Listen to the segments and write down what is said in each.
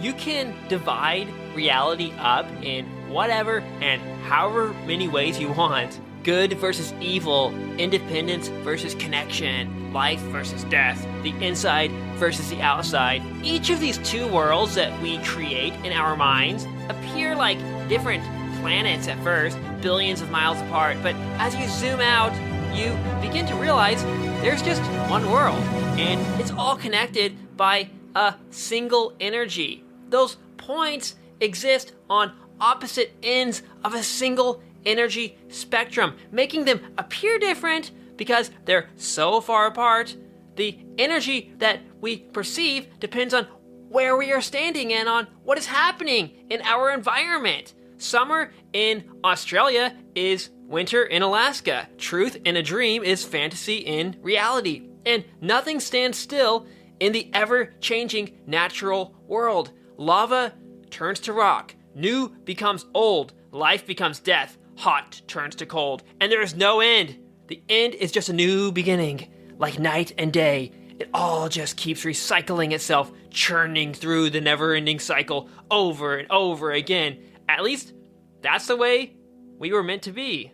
you can divide reality up in whatever and however many ways you want. Good versus evil, independence versus connection, life versus death, the inside versus the outside. Each of these two worlds that we create in our minds appear like different planets at first, billions of miles apart, but as you zoom out, you begin to realize there's just one world, and it's all connected by a single energy. Those points exist on opposite ends of a single energy spectrum, making them appear different because they're so far apart. The energy that we perceive depends on where we are standing and on what is happening in our environment. Summer in Australia is winter in Alaska. Truth in a dream is fantasy in reality. And nothing stands still in the ever-changing natural world. Lava turns to rock. New becomes old. Life becomes death. Hot turns to cold. And there is no end. The end is just a new beginning. Like night and day, it all just keeps recycling itself, churning through the never-ending cycle over and over again. At least, that's the way we were meant to be.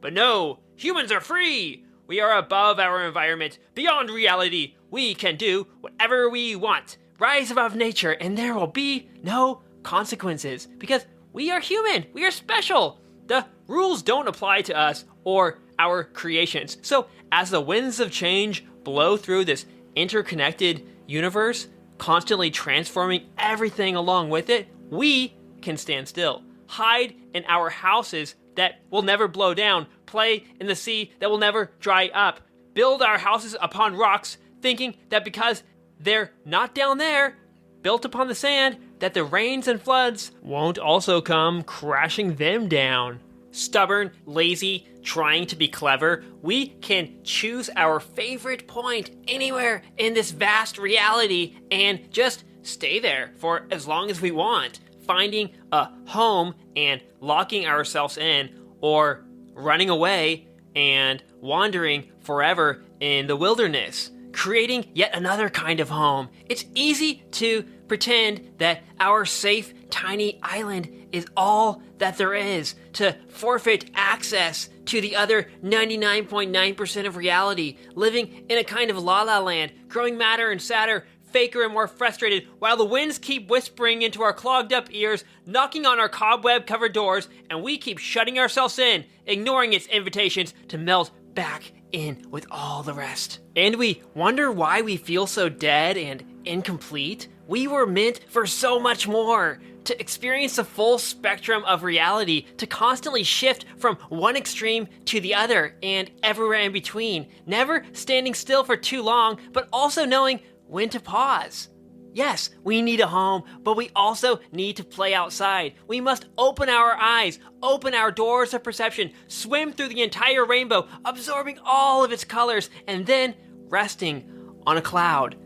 But no, humans are free! We are above our environment, beyond reality. We can do whatever we want. Rise above nature, and there will be no consequences. Because we are human, we are special. The rules don't apply to us or our creations. So, as the winds of change blow through this interconnected universe, constantly transforming everything along with it, we can stand still. Hide in our houses that will never blow down, play in the sea that will never dry up, build our houses upon rocks, thinking that because they're not down there, built upon the sand, that the rains and floods won't also come crashing them down. Stubborn, lazy, trying to be clever, we can choose our favorite point anywhere in this vast reality and just stay there for as long as we want, finding a home and locking ourselves in, or running away and wandering forever in the wilderness, creating yet another kind of home. It's easy to pretend that our safe, tiny island is all that there is, to forfeit access to the other 99.9% of reality, living in a kind of la-la land, growing madder and sadder, faker and more frustrated, while the winds keep whispering into our clogged up ears, knocking on our cobweb-covered doors, and we keep shutting ourselves in, ignoring its invitations to melt back in with all the rest. And we wonder why we feel so dead and incomplete. We were meant for so much more, to experience the full spectrum of reality, to constantly shift from one extreme to the other and everywhere in between, never standing still for too long, but also knowing when to pause. Yes, we need a home, but we also need to play outside. We must open our eyes, open our doors of perception, swim through the entire rainbow, absorbing all of its colors, and then resting on a cloud,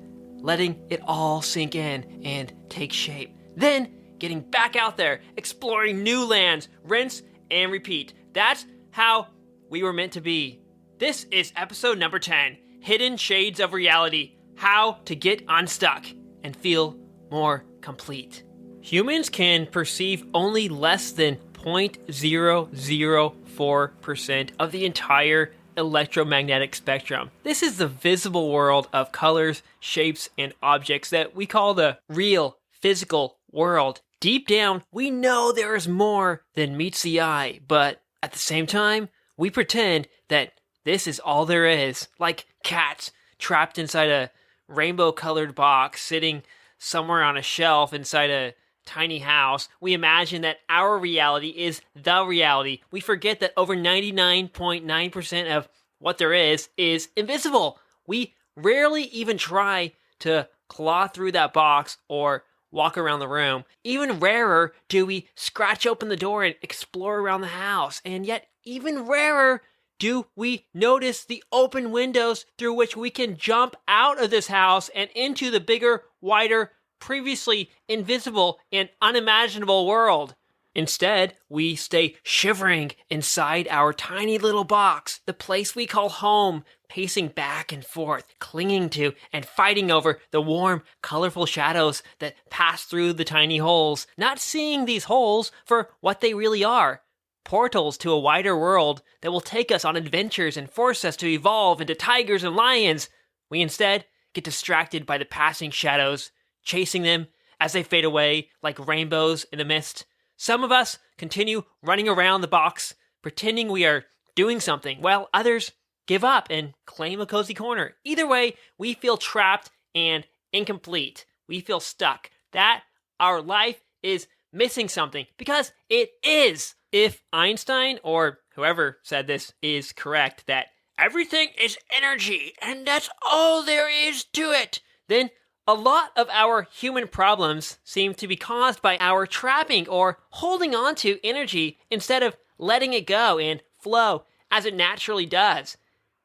letting it all sink in and take shape. Then getting back out there, exploring new lands, rinse and repeat. That's how we were meant to be. This is episode number 10, Hidden Shades of Reality, How to Get Unstuck and Feel More Complete. Humans can perceive only less than 0.004% of the entire electromagnetic spectrum. This is the visible world of colors, shapes, and objects that we call the real physical world. Deep down, we know there is more than meets the eye, but at the same time, we pretend that this is all there is, like cats trapped inside a rainbow-colored box, sitting somewhere on a shelf inside a tiny house. We imagine that our reality is the reality. We forget that over 99.9% of what there is invisible. We rarely even try to claw through that box or walk around the room. Even rarer do we scratch open the door and explore around the house. And yet, even rarer do we notice the open windows through which we can jump out of this house and into the bigger, wider, previously invisible and unimaginable world. Instead, we stay shivering inside our tiny little box, the place we call home, pacing back and forth, clinging to and fighting over the warm, colorful shadows that pass through the tiny holes, not seeing these holes for what they really are. Portals to a wider world that will take us on adventures and force us to evolve into tigers and lions. We instead get distracted by the passing shadows, chasing them as they fade away like rainbows in the mist. Some of us continue running around the box, pretending we are doing something, while others give up and claim a cozy corner. Either way, we feel trapped and incomplete. We feel stuck. That our life is missing something, because it is. If Einstein, or whoever said this, is correct, that everything is energy and that's all there is to it, then a lot of our human problems seem to be caused by our trapping or holding on to energy instead of letting it go and flow as it naturally does.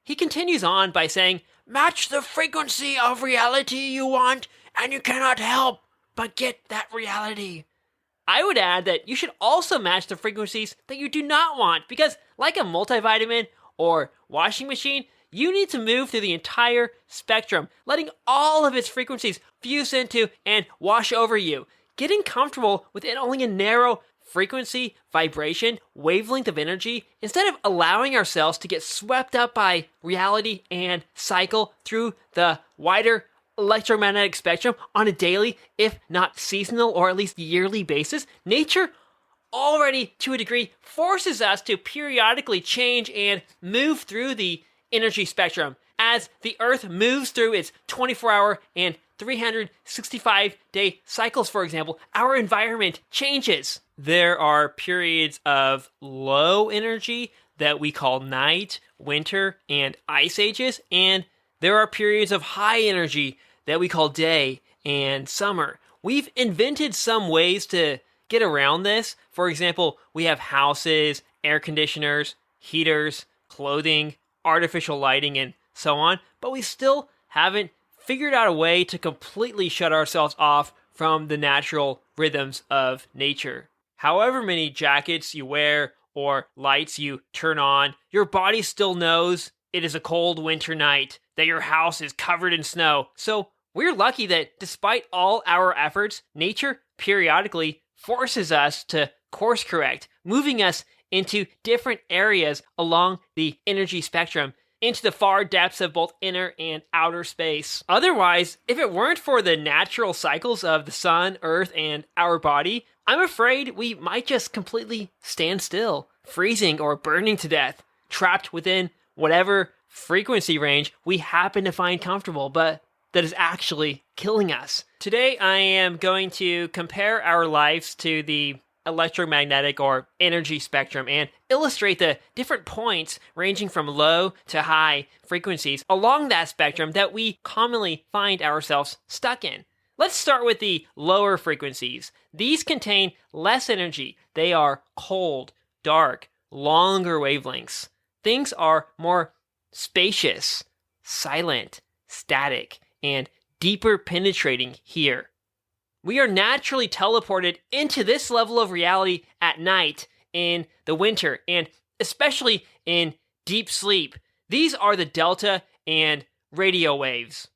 He continues on by saying, match the frequency of reality you want, and you cannot help but get that reality. I would add that you should also match the frequencies that you do not want, because like a multivitamin or washing machine, you need to move through the entire spectrum, letting all of its frequencies fuse into and wash over you. Getting comfortable within only a narrow frequency, vibration, wavelength of energy, instead of allowing ourselves to get swept up by reality and cycle through the wider electromagnetic spectrum on a daily, if not seasonal or at least yearly basis, nature already to a degree forces us to periodically change and move through the energy spectrum. As the Earth moves through its 24-hour and 365-day cycles, for example, our environment changes. There are periods of low energy that we call night, winter, and ice ages, and there are periods of high energy that we call day and summer. We've invented some ways to get around this. For example, we have houses, air conditioners, heaters, clothing, artificial lighting, and so on, but we still haven't figured out a way to completely shut ourselves off from the natural rhythms of nature. However many jackets you wear or lights you turn on, your body still knows it is a cold winter night, that your house is covered in snow. So we're lucky that despite all our efforts, nature periodically forces us to course correct, moving us into different areas along the energy spectrum, into the far depths of both inner and outer space. Otherwise, if it weren't for the natural cycles of the sun, earth, and our body, I'm afraid we might just completely stand still, freezing or burning to death, trapped within whatever frequency range we happen to find comfortable, but that is actually killing us. Today, I am going to compare our lives to the electromagnetic or energy spectrum and illustrate the different points ranging from low to high frequencies along that spectrum that we commonly find ourselves stuck in. Let's start with the lower frequencies. These contain less energy. They are cold, dark, longer wavelengths. Things are more spacious, silent, static, and deeper penetrating here. We are naturally teleported into this level of reality at night, in the winter, and especially in deep sleep. These are the delta and radio waves.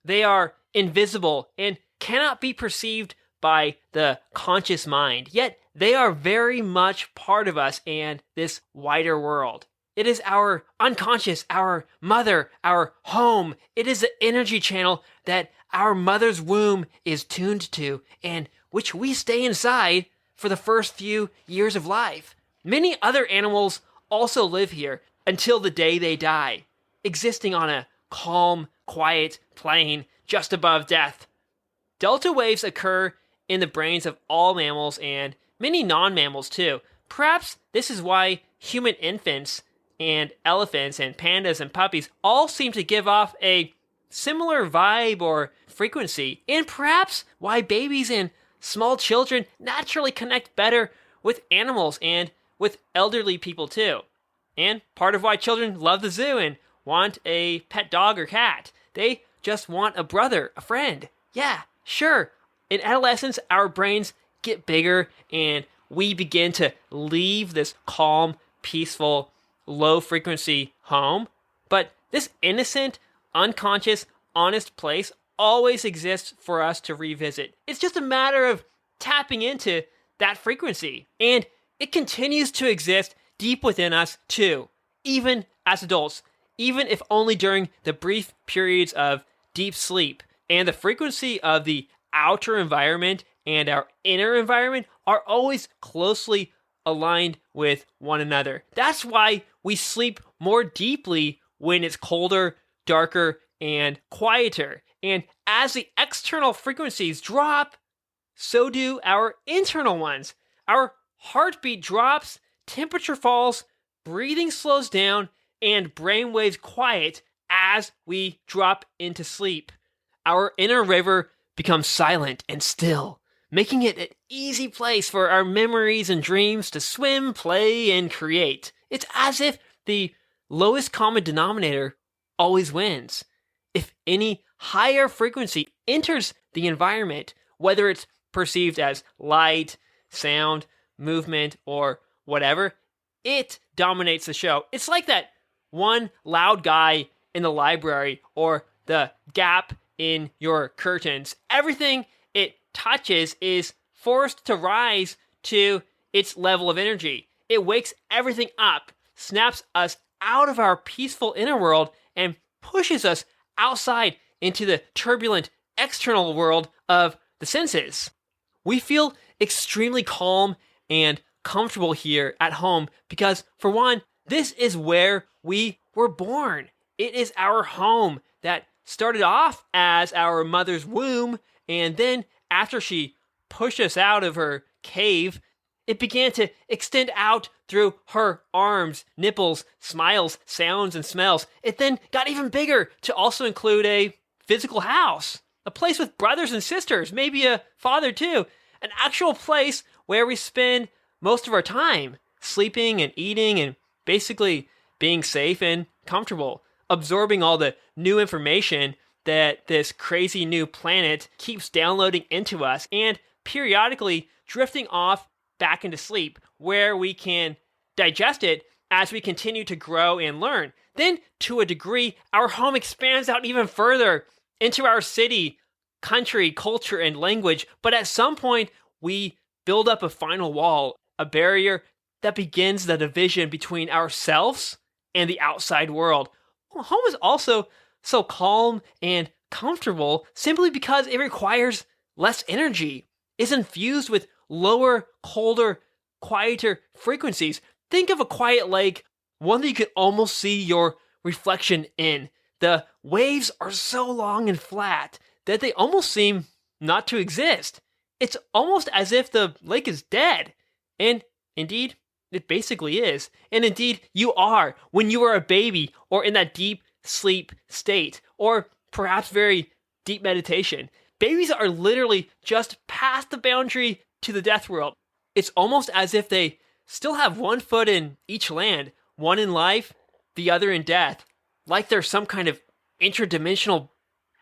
They are invisible and cannot be perceived by the conscious mind, yet they are very much part of us and this wider world. It is our unconscious, our mother, our home. It is the energy channel that our mother's womb is tuned to, and which we stay inside for the first few years of life. Many other animals also live here until the day they die, existing on a calm, quiet plane just above death. Delta waves occur in the brains of all mammals and many non-mammals too. Perhaps this is why human infants and elephants and pandas and puppies all seem to give off a similar vibe or frequency, and perhaps why babies and small children naturally connect better with animals and with elderly people too. And part of why children love the zoo and want a pet dog or cat. They just want a brother, a friend. Yeah, sure. In adolescence, our brains get bigger and we begin to leave this calm, peaceful, low frequency home. But this innocent, unconscious, honest place always exists for us to revisit. It's just a matter of tapping into that frequency. And it continues to exist deep within us too, even as adults, even if only during the brief periods of deep sleep. And the frequency of the outer environment and our inner environment are always closely aligned with one another. That's why we sleep more deeply when it's colder, darker, and quieter. And as the external frequencies drop, so do our internal ones. Our heartbeat drops, temperature falls, breathing slows down, and brainwaves quiet as we drop into sleep. Our inner river becomes silent and still, making it an easy place for our memories and dreams to swim, play, and create. It's as if the lowest common denominator always wins. If any higher frequency enters the environment, whether it's perceived as light, sound, movement, or whatever, it dominates the show. It's like that one loud guy in the library or the gap in your curtains. Everything it touches is forced to rise to its level of energy. It wakes everything up, snaps us out of our peaceful inner world, and pushes us outside into the turbulent external world of the senses. We feel extremely calm and comfortable here at home because, for one, this is where we were born. It is our home that started off as our mother's womb, and then after she pushed us out of her cave, it began to extend out through her arms, nipples, smiles, sounds, and smells. It then got even bigger to also include a physical house, a place with brothers and sisters, maybe a father too, an actual place where we spend most of our time, sleeping and eating and basically being safe and comfortable, absorbing all the new information that this crazy new planet keeps downloading into us, and periodically drifting off back into sleep, where we can digest it as we continue to grow and learn. Then, to a degree, our home expands out even further into our city, country, culture, and language. But at some point, we build up a final wall, a barrier that begins the division between ourselves and the outside world. Home is also so calm and comfortable simply because it requires less energy. It's infused with lower, colder, quieter frequencies. Think of a quiet lake, one that you could almost see your reflection in. The waves are so long and flat that they almost seem not to exist. It's almost as if the lake is dead. And indeed, it basically is. And indeed, you are when you are a baby or in that deep sleep state, or perhaps very deep meditation. Babies are literally just past the boundary to the death world. It's almost as if they still have one foot in each land, one in life, the other in death, like they're some kind of interdimensional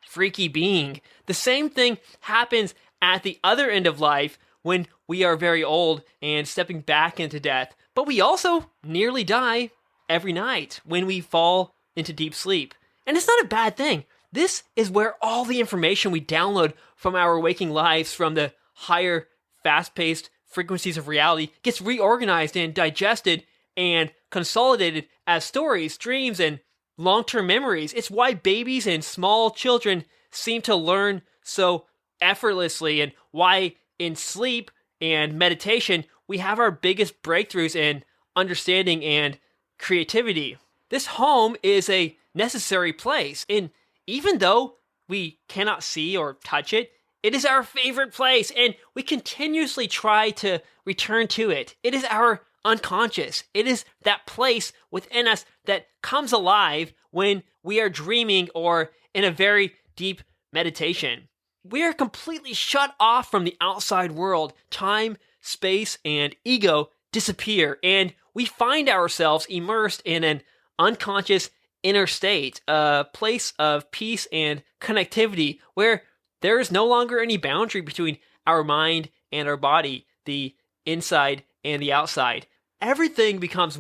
freaky being. The same thing happens at the other end of life when we are very old and stepping back into death. But we also nearly die every night when we fall into deep sleep. And it's not a bad thing. This is where all the information we download from our waking lives, from the higher, fast-paced frequencies of reality, gets reorganized and digested and consolidated as stories, dreams, and long-term memories. It's why babies and small children seem to learn so effortlessly, and why in sleep and meditation we have our biggest breakthroughs in understanding and creativity. This home is a necessary place, and even though we cannot see or touch it, it is our favorite place, and we continuously try to return to it. It is our unconscious. It is that place within us that comes alive when we are dreaming or in a very deep meditation. We are completely shut off from the outside world. Time, space, and ego disappear, and we find ourselves immersed in an unconscious inner state, a place of peace and connectivity where there is no longer any boundary between our mind and our body. The inside and the outside. Everything becomes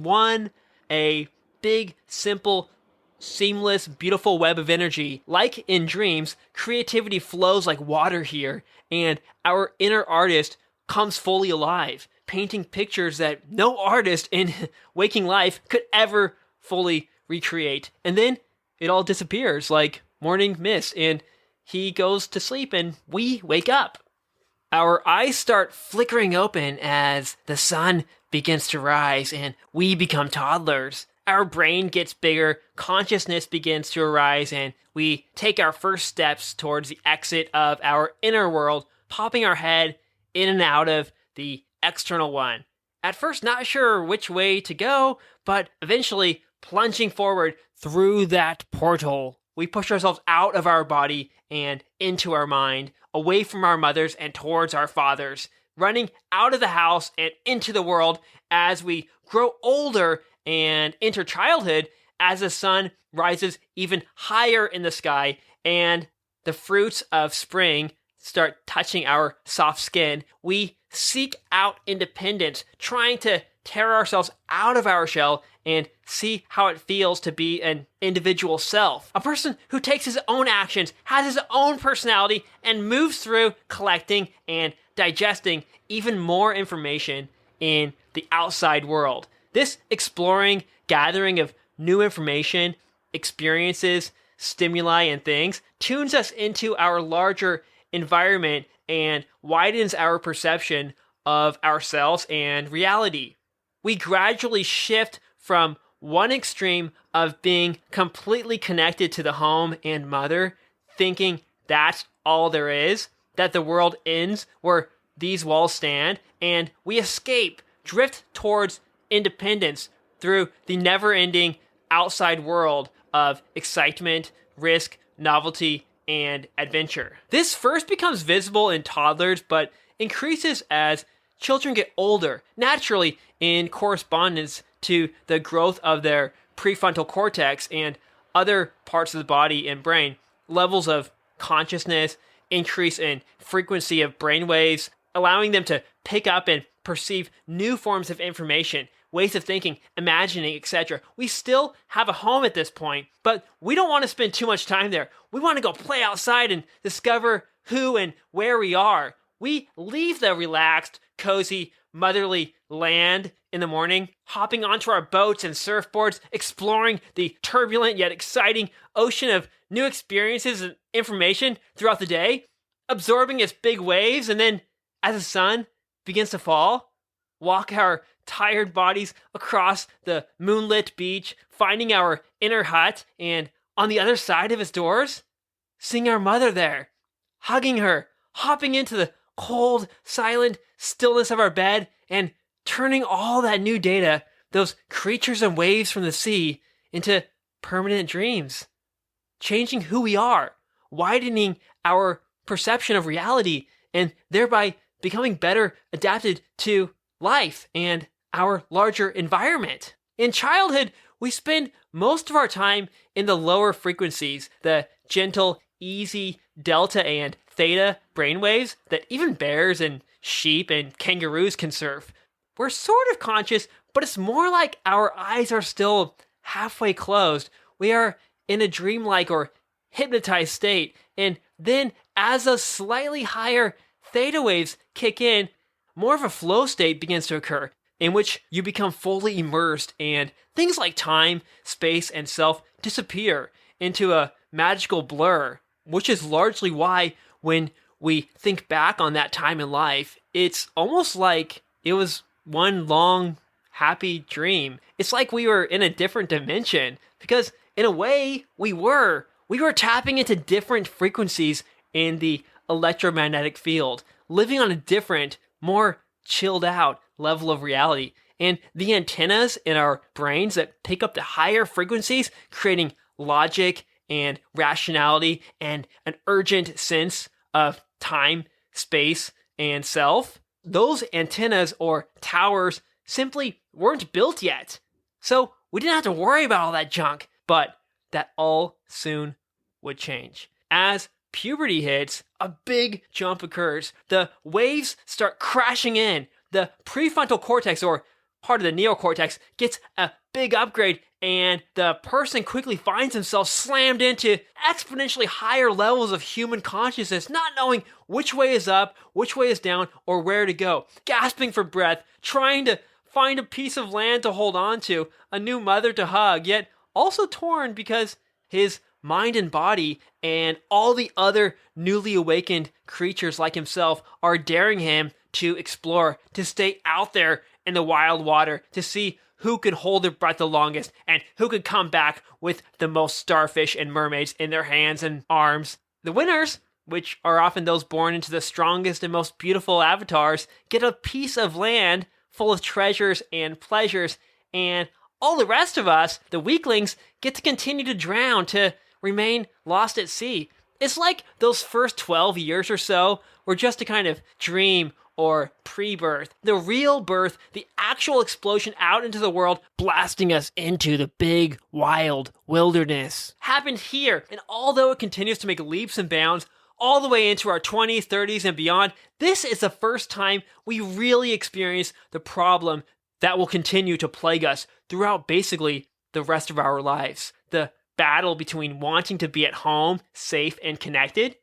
a big, simple, seamless, beautiful web of energy. Like in dreams, creativity flows like water here, and our inner artist comes fully alive, painting pictures that no artist in waking life could ever fully recreate. And then it all disappears like morning mist, and he goes to sleep and we wake up. Our eyes start flickering open as the sun begins to rise and we become toddlers. Our brain gets bigger, consciousness begins to arise, and we take our first steps towards the exit of our inner world, popping our head in and out of the external one. At first, not sure which way to go, but eventually plunging forward through that portal. We push ourselves out of our body and into our mind, away from our mothers and towards our fathers, running out of the house and into the world as we grow older and enter childhood as the sun rises even higher in the sky and the fruits of spring start touching our soft skin. We seek out independence, trying to tear ourselves out of our shell and see how it feels to be an individual self. A person who takes his own actions, has his own personality, and moves through collecting and digesting even more information in the outside world. This exploring, gathering of new information, experiences, stimuli, and things tunes us into our larger environment and widens our perception of ourselves and reality. We gradually shift from one extreme of being completely connected to the home and mother, thinking that's all there is, that the world ends where these walls stand, and we escape, drift towards independence through the never-ending outside world of excitement, risk, novelty, and adventure. This first becomes visible in toddlers, but increases as children get older, naturally in correspondence to the growth of their prefrontal cortex and other parts of the body and brain. Levels of consciousness, increase in frequency of brainwaves, allowing them to pick up and perceive new forms of information, ways of thinking, imagining, etc. We still have a home at this point, but we don't want to spend too much time there. We want to go play outside and discover who and where we are. We leave the relaxed, cozy, motherly land in the morning, hopping onto our boats and surfboards, exploring the turbulent yet exciting ocean of new experiences and information throughout the day, absorbing its big waves, and then as the sun begins to fall, walk our tired bodies across the moonlit beach, finding our inner hut, and on the other side of its doors, seeing our mother there, hugging her, hopping into the cold, silent stillness of our bed, and turning all that new data, those creatures and waves from the sea, into permanent dreams, changing who we are, widening our perception of reality, and thereby becoming better adapted to life and our larger environment. In childhood, we spend most of our time in the lower frequencies, the gentle, easy delta and theta brainwaves that even bears and sheep and kangaroos can surf. We're sort of conscious, but it's more like our eyes are still halfway closed. We are in a dreamlike or hypnotized state, and then as those slightly higher theta waves kick in, more of a flow state begins to occur, in which you become fully immersed and things like time, space, and self disappear into a magical blur, which is largely why when we think back on that time in life, it's almost like it was one long, happy dream. It's like we were in a different dimension, because in a way, we were tapping into different frequencies in the electromagnetic field, living on a different, more chilled out level of reality. And the antennas in our brains that pick up the higher frequencies, creating logic and rationality and an urgent sense of time, space, and self, those antennas or towers simply weren't built yet. So we didn't have to worry about all that junk, but that all soon would change. As puberty hits, a big jump occurs. The waves start crashing in. the prefrontal cortex, or part of the neocortex, gets a big upgrade, and the person quickly finds themselves slammed into exponentially higher levels of human consciousness, not knowing which way is up, which way is down, or where to go, gasping for breath, trying to find a piece of land to hold on to, a new mother to hug, yet also torn because his mind and body and all the other newly awakened creatures like himself are daring him to explore, to stay out there in the wild water, to see who could hold their breath the longest and who could come back with the most starfish and mermaids in their hands and arms. The winners, which are often those born into the strongest and most beautiful avatars, get a piece of land full of treasures and pleasures, and all the rest of us, the weaklings, get to continue to drown, to remain lost at sea. It's like those first 12 years or so were just a kind of dream or pre-birth. The real birth, the actual explosion out into the world, blasting us into the big, wild wilderness, happened here. And although it continues to make leaps and bounds all the way into our 20s, 30s, and beyond, this is the first time we really experience the problem that will continue to plague us throughout basically the rest of our lives. The battle between wanting to be at home, safe and connected,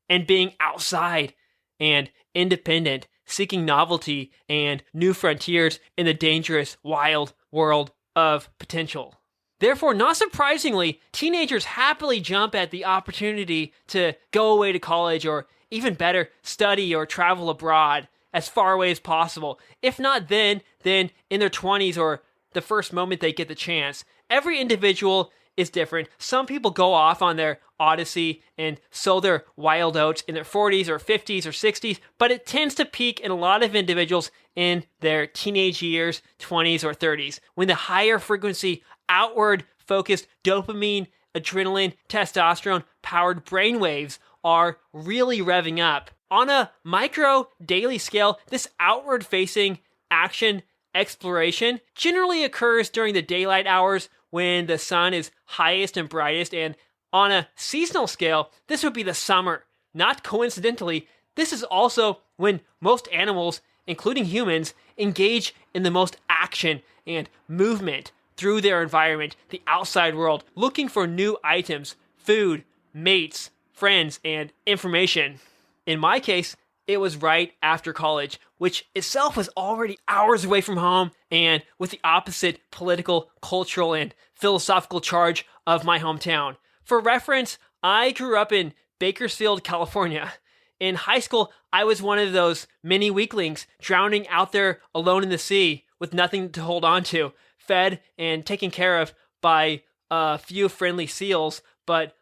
and being outside and independent, seeking novelty and new frontiers in the dangerous, wild world of potential. Therefore, not surprisingly, teenagers happily jump at the opportunity to go away to college, or even better, study or travel abroad as far away as possible. If not then in their 20s or the first moment they get the chance. Every individual is different. Some people go off on their odyssey and sow their wild oats in their 40s or 50s or 60s, but it tends to peak in a lot of individuals in their teenage years, 20s or 30s, when the higher frequency, outward focused dopamine, adrenaline, testosterone powered brainwaves are really revving up. On a micro daily scale, this outward facing action exploration generally occurs during the daylight hours when the sun is highest and brightest, and on a seasonal scale, this would be the summer. Not coincidentally, this is also when most animals, including humans, engage in the most action and movement through their environment, the outside world, looking for new items, food, mates, friends, and information. In my case, it was right after college, which itself was already hours away from home and with the opposite political, cultural, and philosophical charge of my hometown. For reference, I grew up in Bakersfield, California. In high school, I was one of those mini weaklings drowning out there alone in the sea with nothing to hold on to, fed and taken care of by a few friendly seals, but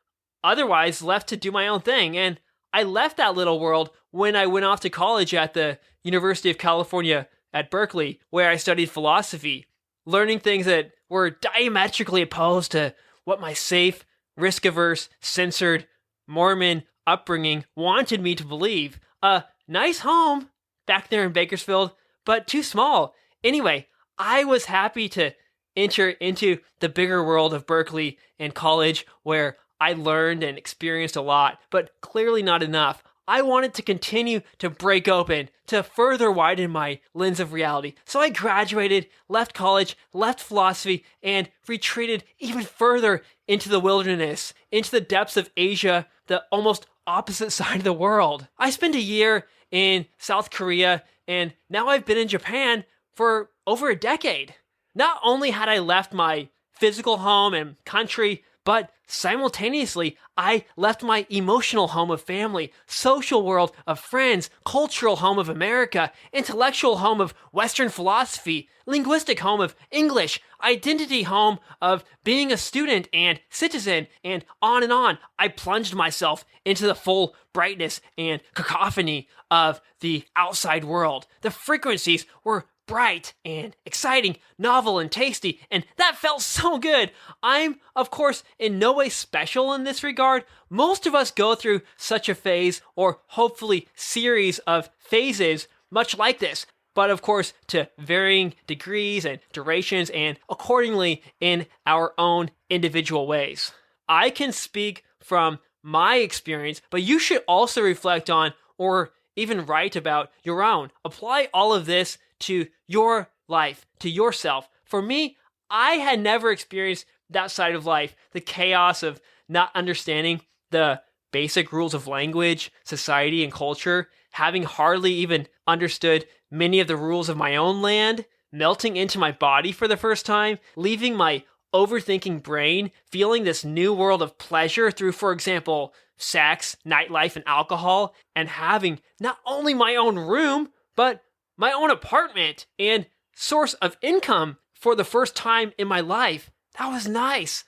otherwise left to do my own thing. And I left that little world when I went off to college at the University of California at Berkeley, where I studied philosophy, learning things that were diametrically opposed to what my safe, risk-averse, censored, Mormon upbringing wanted me to believe. A nice home back there in Bakersfield, but too small. Anyway, I was happy to enter into the bigger world of Berkeley and college, where I learned and experienced a lot, but clearly not enough. I wanted to continue to break open, to further widen my lens of reality. So I graduated, left college, left philosophy, and retreated even further into the wilderness, into the depths of Asia, the almost opposite side of the world. I spent a year in South Korea, and now I've been in Japan for over a decade. Not only had I left my physical home and country, but simultaneously, I left my emotional home of family, social world of friends, cultural home of America, intellectual home of Western philosophy, linguistic home of English, identity home of being a student and citizen, and on and on. I plunged myself into the full brightness and cacophony of the outside world. The frequencies were bright and exciting, novel and tasty, and that felt so good. I'm, of course, in no way special in this regard. Most of us go through such a phase, or hopefully series of phases much like this, but of course to varying degrees and durations, and accordingly in our own individual ways. I can speak from my experience, but you should also reflect on, or even write about your own. Apply all of this to your life, to yourself. For me, I had never experienced that side of life, the chaos of not understanding the basic rules of language, society, and culture, having hardly even understood many of the rules of my own land, melting into my body for the first time, leaving my overthinking brain, feeling this new world of pleasure through, for example, sex, nightlife, and alcohol, and having not only my own room, but my own apartment and source of income for the first time in my life. That was nice.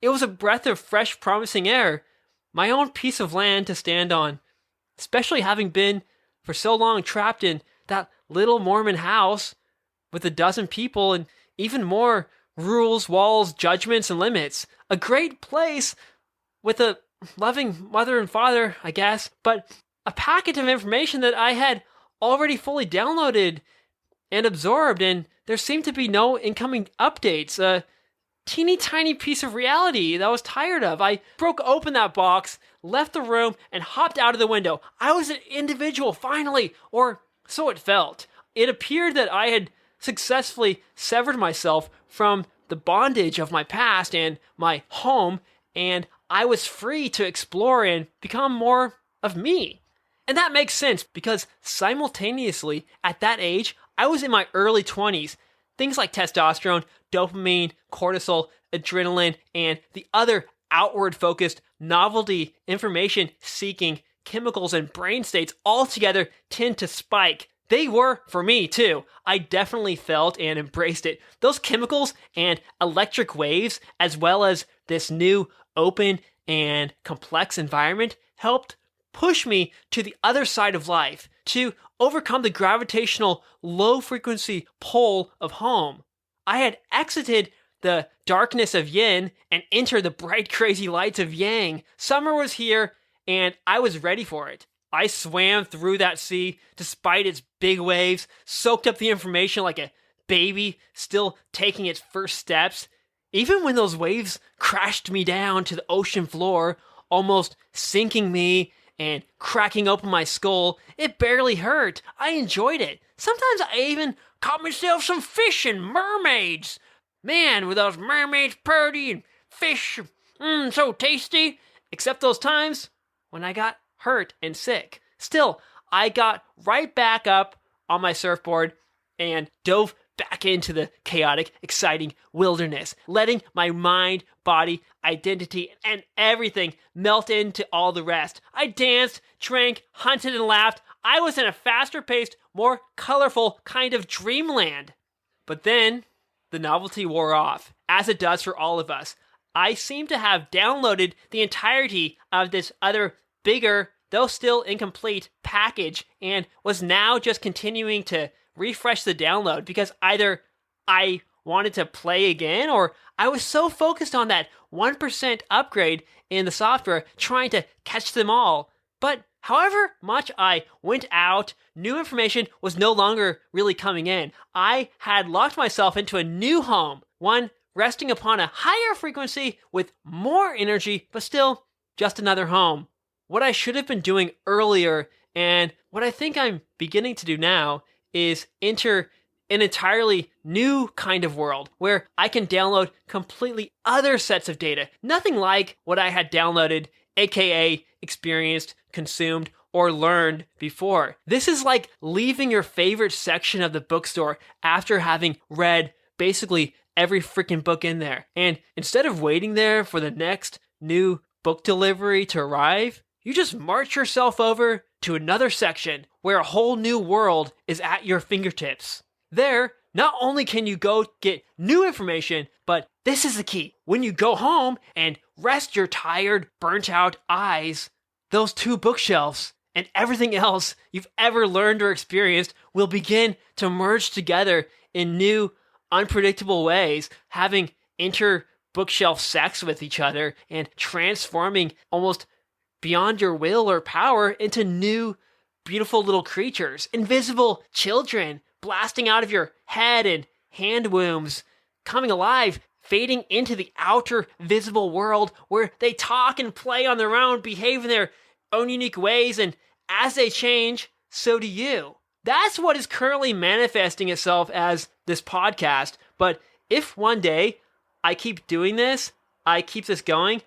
It was a breath of fresh, promising air, my own piece of land to stand on, especially having been for so long trapped in that little Mormon house with a dozen people and even more rules, walls, judgments, and limits. A great place with a loving mother and father, I guess, but a packet of information that I had already fully downloaded and absorbed, and there seemed to be no incoming updates. A teeny tiny piece of reality that I was tired of. I broke open that box, left the room, and hopped out of the window. I was an individual, finally, or so it felt. It appeared that I had successfully severed myself from the bondage of my past and my home, and I was free to explore and become more of me. And that makes sense because simultaneously, at that age, I was in my early 20s. Things like testosterone, dopamine, cortisol, adrenaline, and the other outward-focused, novelty, information-seeking chemicals and brain states all together tend to spike. They were for me, too. I definitely felt and embraced it. Those chemicals and electric waves, as well as this new, open, and complex environment, helped push me to the other side of life, to overcome the gravitational, low-frequency pull of home. I had exited the darkness of yin and entered the bright, crazy lights of yang. Summer was here, and I was ready for it. I swam through that sea despite its big waves, soaked up the information like a baby still taking its first steps. Even when those waves crashed me down to the ocean floor, almost sinking me and cracking open my skull, it barely hurt. I enjoyed it. Sometimes I even caught myself some fish and mermaids. Man, were those mermaids pretty and fish, so tasty. Except those times when I got hurt and sick. Still, I got right back up on my surfboard and dove back into the chaotic, exciting wilderness, letting my mind, body, identity, and everything melt into all the rest. I danced, drank, hunted, and laughed. I was in a faster-paced, more colorful kind of dreamland. But then, the novelty wore off, as it does for all of us. I seem to have downloaded the entirety of this other, bigger, though still incomplete, package, and was now just continuing to refresh the download because either I wanted to play again or I was so focused on that 1% upgrade in the software trying to catch them all. But however much I went out, new information was no longer really coming in. I had locked myself into a new home, one resting upon a higher frequency with more energy, but still just another home. What I should have been doing earlier and what I think I'm beginning to do now is enter an entirely new kind of world where I can download completely other sets of data. Nothing like what I had downloaded, aka experienced, consumed, or learned before. This is like leaving your favorite section of the bookstore after having read basically every freaking book in there. And instead of waiting there for the next new book delivery to arrive, you just march yourself over to another section where a whole new world is at your fingertips. There, not only can you go get new information, but this is the key. When you go home and rest your tired, burnt out eyes, those two bookshelves and everything else you've ever learned or experienced will begin to merge together in new, unpredictable ways, having inter-bookshelf sex with each other and transforming almost beyond your will or power into new, beautiful little creatures, invisible children blasting out of your head and hand wombs, coming alive, fading into the outer visible world where they talk and play on their own, behave in their own unique ways, and as they change, so do you. That's what is currently manifesting itself as this podcast. But if one day I keep doing this, I keep this going,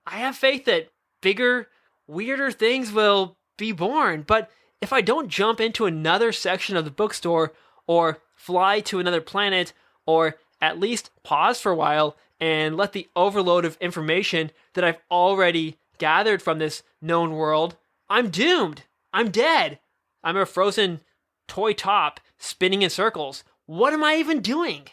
I have faith that bigger, weirder things will be born. But if I don't jump into another section of the bookstore or fly to another planet or at least pause for a while and let the overload of information that I've already gathered from this known world, I'm doomed. I'm dead. I'm a frozen toy top spinning in circles. What am I even doing?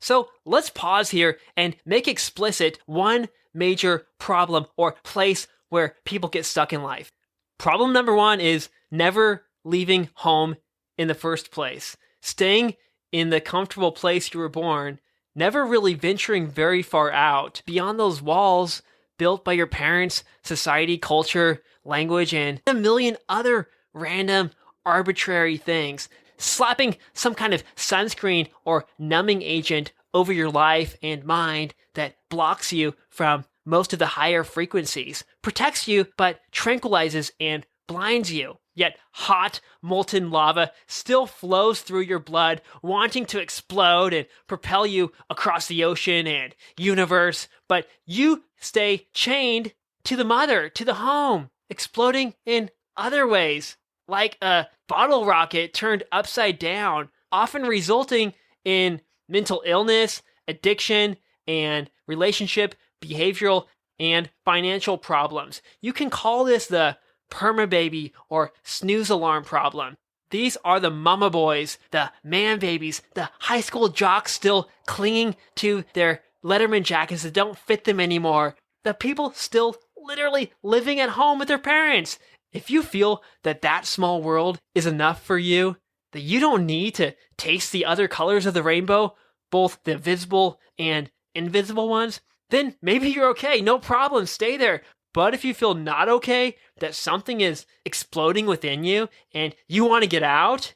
So let's pause here and make explicit one major problem or place where people get stuck in life. Problem number one is never leaving home in the first place. Staying in the comfortable place you were born, never really venturing very far out beyond those walls built by your parents, society, culture, language, and a million other random, arbitrary things. Slapping some kind of sunscreen or numbing agent over your life and mind that blocks you from most of the higher frequencies, protects you but tranquilizes and blinds you. Yet hot, molten lava still flows through your blood, wanting to explode and propel you across the ocean and universe, but you stay chained to the mother, to the home, exploding in other ways, like a bottle rocket turned upside down, often resulting in mental illness, addiction, and relationship, behavioral, and financial problems. You can call this the perma-baby or snooze alarm problem. These are the mama boys, the man babies, the high school jocks still clinging to their Letterman jackets that don't fit them anymore. The people still literally living at home with their parents. If you feel that that small world is enough for you, that you don't need to taste the other colors of the rainbow, both the visible and invisible ones, then maybe you're okay. No problem. Stay there. But if you feel not okay, that something is exploding within you and you want to get out,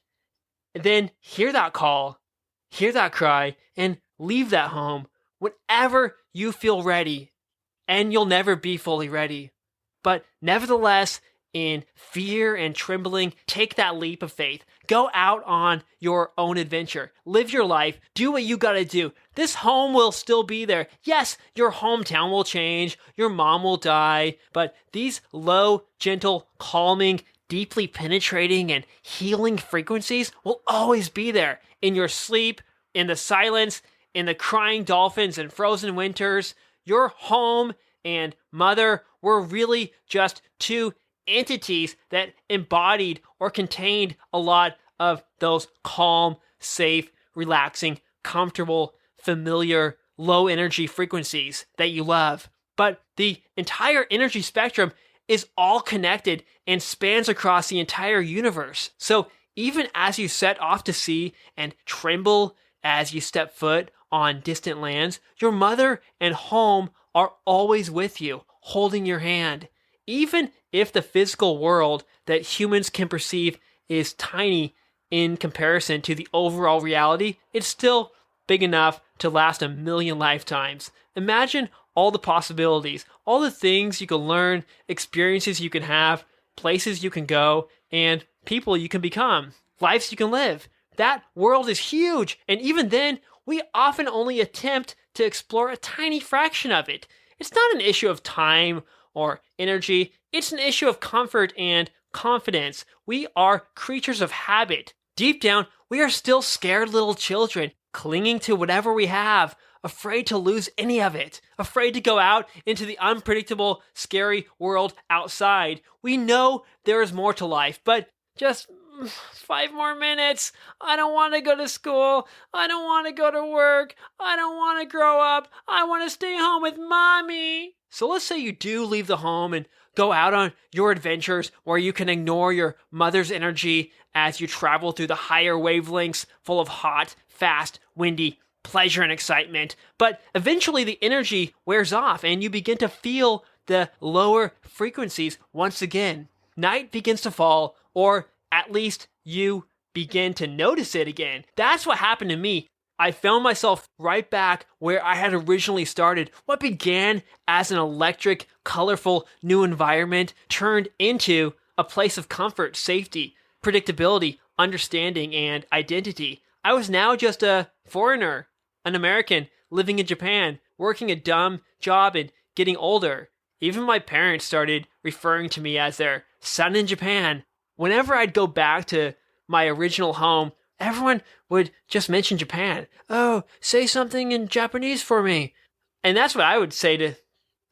then hear that call, hear that cry, and leave that home whenever you feel ready. And you'll never be fully ready. But nevertheless, in fear and trembling, take that leap of faith. Go out on your own adventure. Live your life. Do what you gotta do. This home will still be there. Yes, your hometown will change. Your mom will die. But these low, gentle, calming, deeply penetrating, and healing frequencies will always be there. In your sleep, in the silence, in the crying dolphins and frozen winters, your home and mother were really just two entities that embodied or contained a lot of those calm, safe, relaxing, comfortable, familiar, low energy frequencies that you love. But the entire energy spectrum is all connected and spans across the entire universe. So even as you set off to sea and tremble as you step foot on distant lands, your mother and home are always with you, holding your hand. Even if the physical world that humans can perceive is tiny in comparison to the overall reality, it's still big enough to last a million lifetimes. Imagine all the possibilities, all the things you can learn, experiences you can have, places you can go, and people you can become, lives you can live. That world is huge, and even then, we often only attempt to explore a tiny fraction of it. It's not an issue of time or energy, it's an issue of comfort and confidence. We are creatures of habit. Deep down, we are still scared little children, clinging to whatever we have, afraid to lose any of it, afraid to go out into the unpredictable, scary world outside. We know there is more to life, but just 5 more minutes. I don't want to go to school. I don't want to go to work. I don't want to grow up. I want to stay home with mommy. So let's say you do leave the home and go out on your adventures where you can ignore your mother's energy as you travel through the higher wavelengths full of hot, fast, windy pleasure and excitement. But eventually the energy wears off and you begin to feel the lower frequencies once again. Night begins to fall, or at least you begin to notice it again. That's what happened to me. I found myself right back where I had originally started. What began as an electric, colorful, new environment turned into a place of comfort, safety, predictability, understanding, and identity. I was now just a foreigner, an American living in Japan, working a dumb job and getting older. Even my parents started referring to me as their son in Japan. Whenever I'd go back to my original home, everyone would just mention Japan. Oh, say something in Japanese for me. And that's what I would say to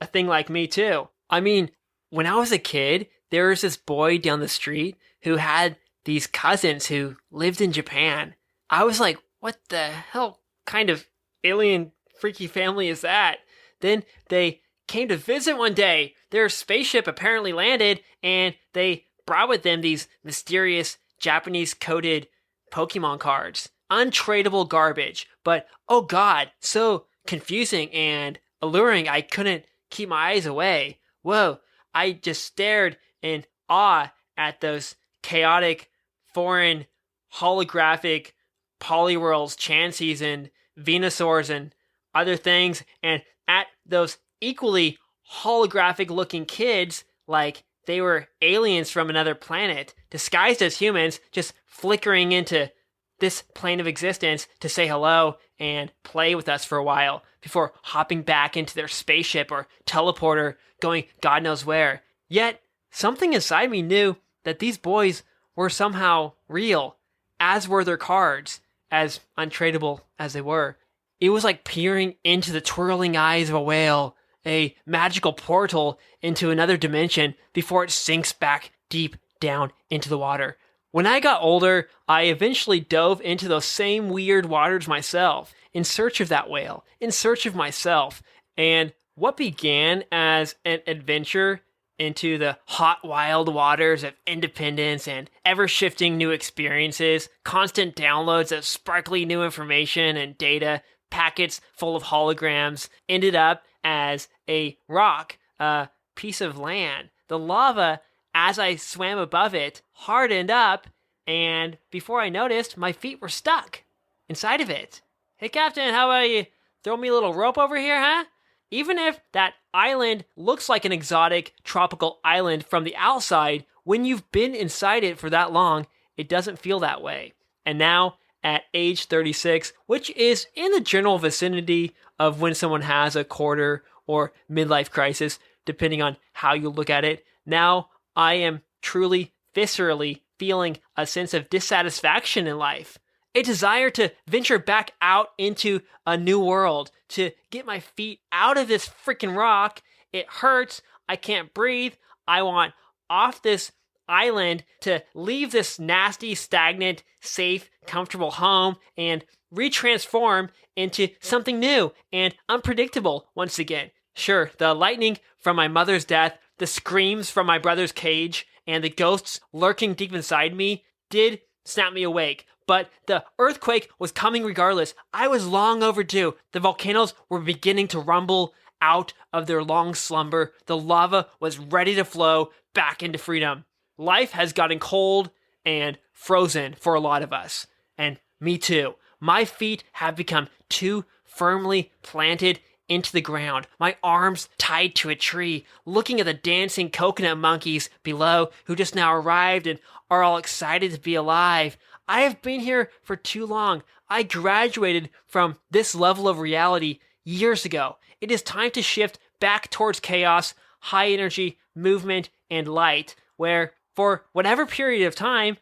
a thing like me too. I mean, when I was a kid, there was this boy down the street who had these cousins who lived in Japan. I was like, what the hell kind of alien freaky family is that? Then they came to visit one day. Their spaceship apparently landed, and they brought with them these mysterious Japanese-coded Pokemon cards. Untradeable garbage, but oh god, so confusing and alluring I couldn't keep my eyes away. Whoa, I just stared in awe at those chaotic, foreign, holographic Poliwhirls, Chanseys, and Venusaurs, and other things, and at those equally holographic-looking kids like they were aliens from another planet, disguised as humans, just flickering into this plane of existence to say hello and play with us for a while before hopping back into their spaceship or teleporter going God knows where. Yet, something inside me knew that these boys were somehow real, as were their cards, as untradeable as they were. It was like peering into the twirling eyes of a whale, a magical portal into another dimension before it sinks back deep down into the water. When I got older, I eventually dove into those same weird waters myself, in search of that whale, in search of myself. And what began as an adventure into the hot, wild waters of independence and ever-shifting new experiences, constant downloads of sparkly new information and data, packets full of holograms, ended up as a rock, a piece of land. The lava, as I swam above it, hardened up, and before I noticed, my feet were stuck inside of it. Hey, Captain, how about you throw me a little rope over here, huh? Even if that island looks like an exotic tropical island from the outside, when you've been inside it for that long, it doesn't feel that way. And now, at age 36, which is in the general vicinity of when someone has a quarter or midlife crisis, depending on how you look at it, now I am truly, viscerally feeling a sense of dissatisfaction in life. A desire to venture back out into a new world, to get my feet out of this freaking rock. It hurts. I can't breathe. I want off this island to leave this nasty, stagnant, safe, comfortable home and retransform into something new and unpredictable once again. Sure, the lightning from my mother's death, the screams from my brother's cage, and the ghosts lurking deep inside me did snap me awake. But the earthquake was coming regardless. I was long overdue. The volcanoes were beginning to rumble out of their long slumber. The lava was ready to flow back into freedom. Life has gotten cold and frozen for a lot of us. And me too. My feet have become too firmly planted into the ground, my arms tied to a tree, looking at the dancing coconut monkeys below who just now arrived and are all excited to be alive. I have been here for too long. I graduated from this level of reality years ago. It is time to shift back towards chaos, high energy, movement, and light, where, for whatever period of time,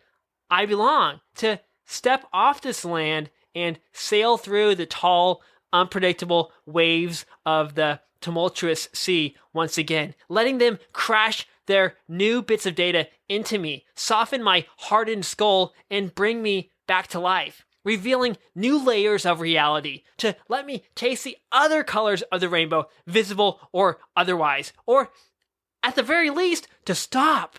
I belong. To step off this land and sail through the tall, unpredictable waves of the tumultuous sea once again, letting them crash their new bits of data into me, soften my hardened skull, and bring me back to life, revealing new layers of reality to let me taste the other colors of the rainbow, visible or otherwise, or at the very least, to stop,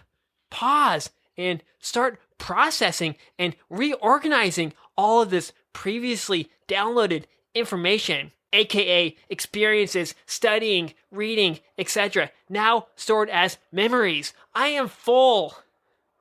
pause, and start processing and reorganizing all of this previously downloaded information, aka experiences, studying, reading, etc., now stored as memories. I am full.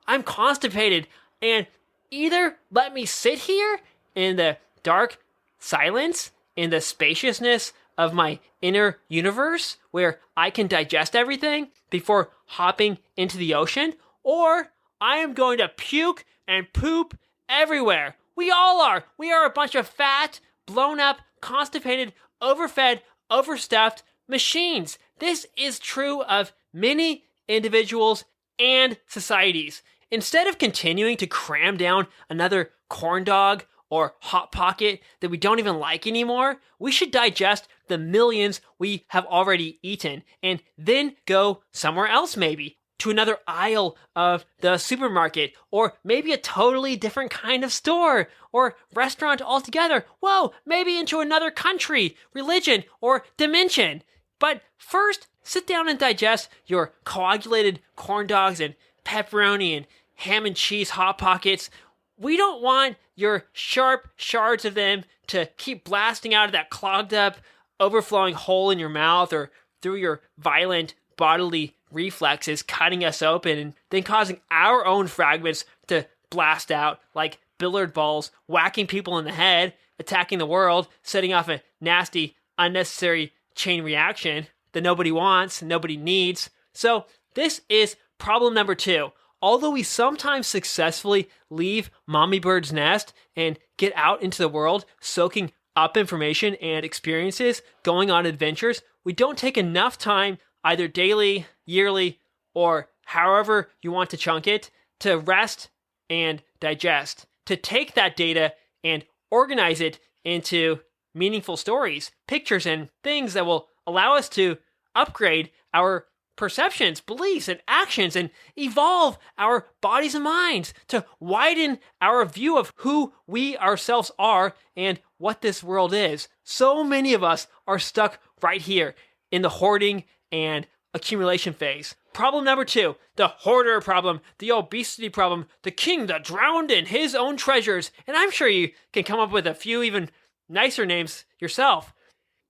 I'm constipated, and either let me sit here in the dark silence, in the spaciousness of my inner universe, where I can digest everything before hopping into the ocean, or I am going to puke and poop everywhere. We all are. We are a bunch of fat, blown up, constipated, overfed, overstuffed machines. This is true of many individuals and societies. Instead of continuing to cram down another corn dog or Hot Pocket that we don't even like anymore, we should digest the millions we have already eaten and then go somewhere else, maybe to another aisle of the supermarket, or maybe a totally different kind of store or restaurant altogether. Whoa, maybe into another country, religion, or dimension. But first, sit down and digest your coagulated corn dogs and pepperoni and ham and cheese Hot Pockets. We don't want your sharp shards of them to keep blasting out of that clogged up, overflowing hole in your mouth or through your violent bodily reflexes, cutting us open and then causing our own fragments to blast out like billiard balls, whacking people in the head, attacking the world, setting off a nasty, unnecessary chain reaction that nobody wants, nobody needs. So this is problem number 2. Although we sometimes successfully leave Mommy Bird's nest and get out into the world, soaking up information and experiences, going on adventures, we don't take enough time, either daily, yearly, or however you want to chunk it, to rest and digest, to take that data and organize it into meaningful stories, pictures, and things that will allow us to upgrade our perceptions, beliefs, and actions, and evolve our bodies and minds to widen our view of who we ourselves are and what this world is. So many of us are stuck right here in the hoarding and accumulation phase. Problem number 2, the hoarder problem, the obesity problem, the king that drowned in his own treasures. And I'm sure you can come up with a few even nicer names yourself.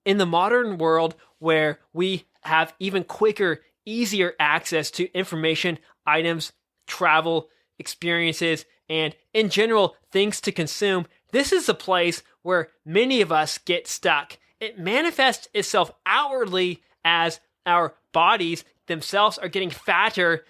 In the modern world where we have even quicker, easier access to information, items, travel, experiences, and in general, things to consume, this is the place where many of us get stuck. It manifests itself outwardly as our bodies themselves are getting fatter,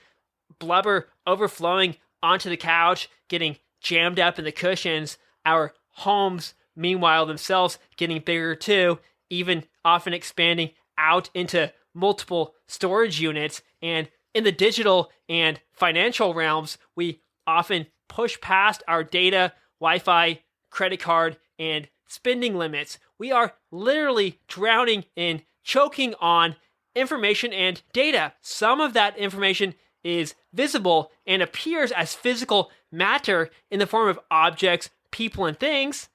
blubber overflowing onto the couch, getting jammed up in the cushions, our homes, meanwhile, themselves getting bigger too, even often expanding out into multiple storage units. And in the digital and financial realms, we often push past our data, Wi-Fi, credit card, and spending limits. We are literally drowning in choking on information and data. Some of that information is visible and appears as physical matter in the form of objects, people, and things.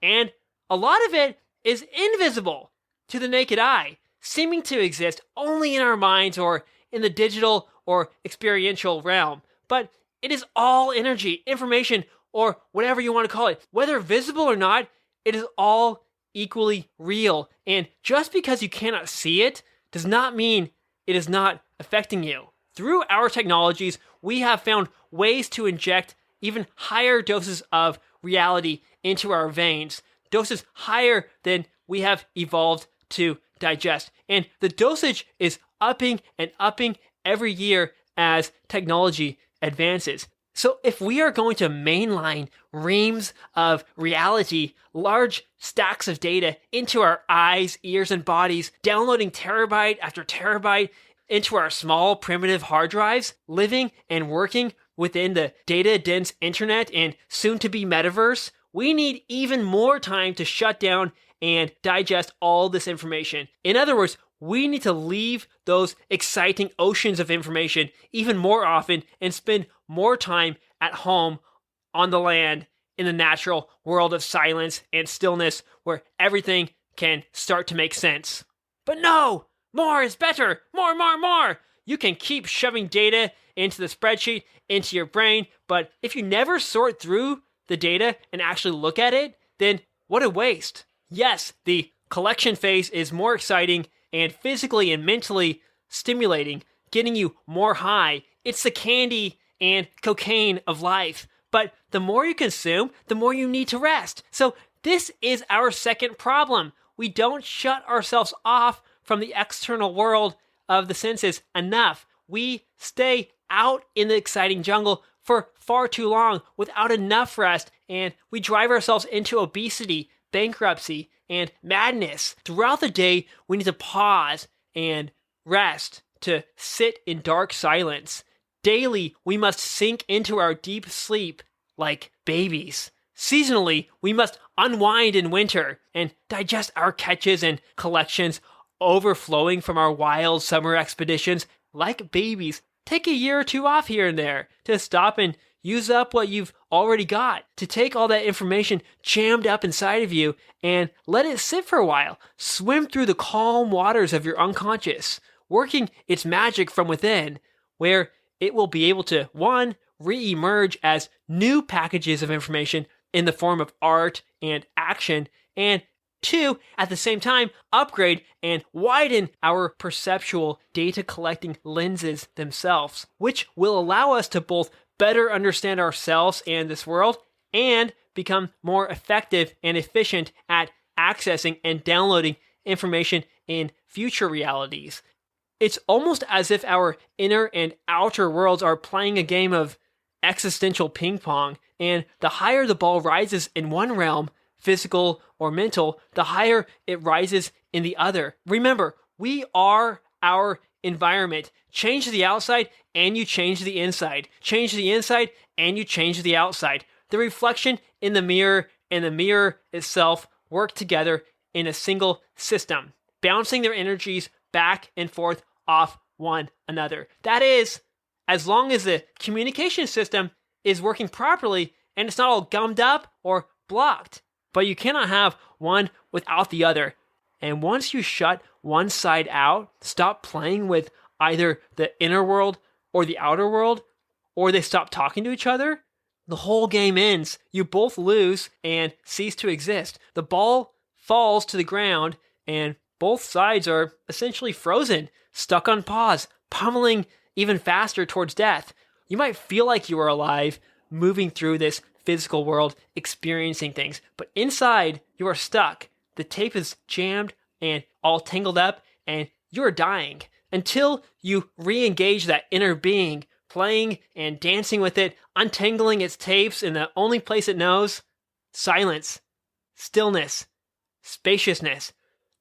And a lot of it is invisible to the naked eye, seeming to exist only in our minds or in the digital or experiential realm. But it is all energy, information, or whatever you want to call it. Whether visible or not, it is all equally real. And just because you cannot see it does not mean it is not affecting you. Through our technologies, we have found ways to inject even higher doses of reality into our veins, doses higher than we have evolved to digest. And the dosage is upping and upping every year as technology advances. So if we are going to mainline reams of reality, large stacks of data into our eyes, ears, and bodies, downloading terabyte after terabyte into our small primitive hard drives, living and working within the data-dense internet and soon-to-be metaverse, we need even more time to shut down and digest all this information. In other words, we need to leave those exciting oceans of information even more often and spend more time at home, on the land, in the natural world of silence and stillness where everything can start to make sense. But no! More is better! More, more, more! You can keep shoving data into the spreadsheet, into your brain, but if you never sort through the data and actually look at it, then what a waste. Yes, the collection phase is more exciting and physically and mentally stimulating, getting you more high. It's the candy and cocaine of life. But the more you consume, the more you need to rest. So this is our second problem. We don't shut ourselves off from the external world of the senses enough. We stay out in the exciting jungle for far too long without enough rest, and we drive ourselves into obesity, bankruptcy, and madness. Throughout the day, we need to pause and rest, to sit in dark silence. Daily, we must sink into our deep sleep like babies. Seasonally, we must unwind in winter and digest our catches and collections overflowing from our wild summer expeditions. Like babies, take a year or two off here and there to stop and use up what you've already got, to take all that information jammed up inside of you and let it sit for a while. Swim through the calm waters of your unconscious, working its magic from within, where it will be able to, one, re-emerge as new packages of information in the form of art and action, and two, at the same time, upgrade and widen our perceptual data collecting lenses themselves, which will allow us to both better understand ourselves and this world and become more effective and efficient at accessing and downloading information in future realities. It's almost as if our inner and outer worlds are playing a game of existential ping pong, and the higher the ball rises in one realm, physical or mental, the higher it rises in the other. Remember, we are our environment. Change the outside and you change the inside. Change the inside and you change the outside. The reflection in the mirror and the mirror itself work together in a single system, bouncing their energies back and forth off one another. That is, as long as the communication system is working properly and it's not all gummed up or blocked. But you cannot have one without the other. And once you shut one side out, stop playing with either the inner world or the outer world, or they stop talking to each other, the whole game ends. You both lose and cease to exist. The ball falls to the ground and both sides are essentially frozen, stuck on pause, pummeling even faster towards death. You might feel like you are alive, moving through this physical world, experiencing things, but inside you are stuck. The tape is jammed and all tangled up, and you're dying until you re-engage that inner being, playing and dancing with it, untangling its tapes in the only place it knows: silence, stillness, spaciousness.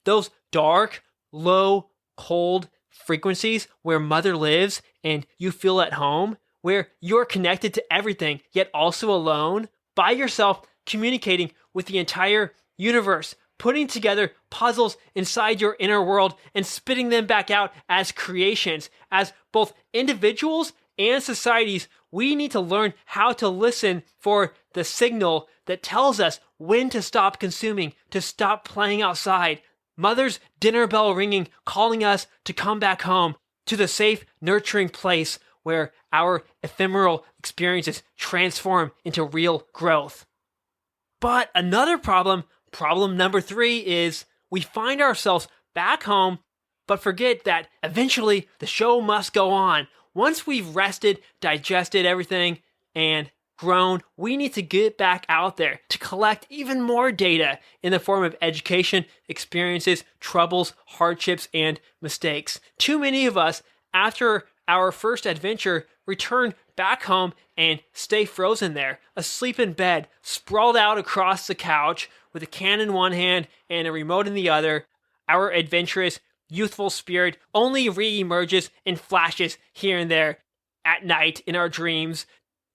Those dark, low, cold frequencies where Mother lives and you feel at home, where you're connected to everything, yet also alone, by yourself, communicating with the entire universe, putting together puzzles inside your inner world and spitting them back out as creations. As both individuals and societies, we need to learn how to listen for the signal that tells us when to stop consuming, to stop playing outside. Mother's dinner bell ringing, calling us to come back home to the safe, nurturing place where our ephemeral experiences transform into real growth. But another problem number 3, is we find ourselves back home, but forget that eventually the show must go on. Once we've rested, digested everything, and grown, we need to get back out there to collect even more data in the form of education, experiences, troubles, hardships, and mistakes. Too many of us, after our first adventure, return back home and stay frozen there, asleep in bed, sprawled out across the couch with a can in one hand and a remote in the other. Our adventurous, youthful spirit only re-emerges in flashes here and there at night in our dreams,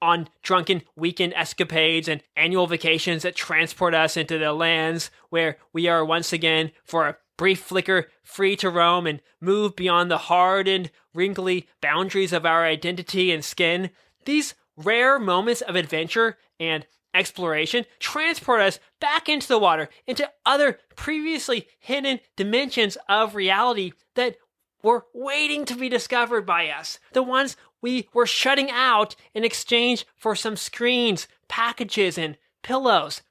on drunken weekend escapades and annual vacations that transport us into the lands where we are once again, for a brief flicker, free to roam and move beyond the hardened, wrinkly boundaries of our identity and skin. These rare moments of adventure and exploration transport us back into the water, into other previously hidden dimensions of reality that were waiting to be discovered by us. The ones we were shutting out in exchange for some screens, packages, and pillows.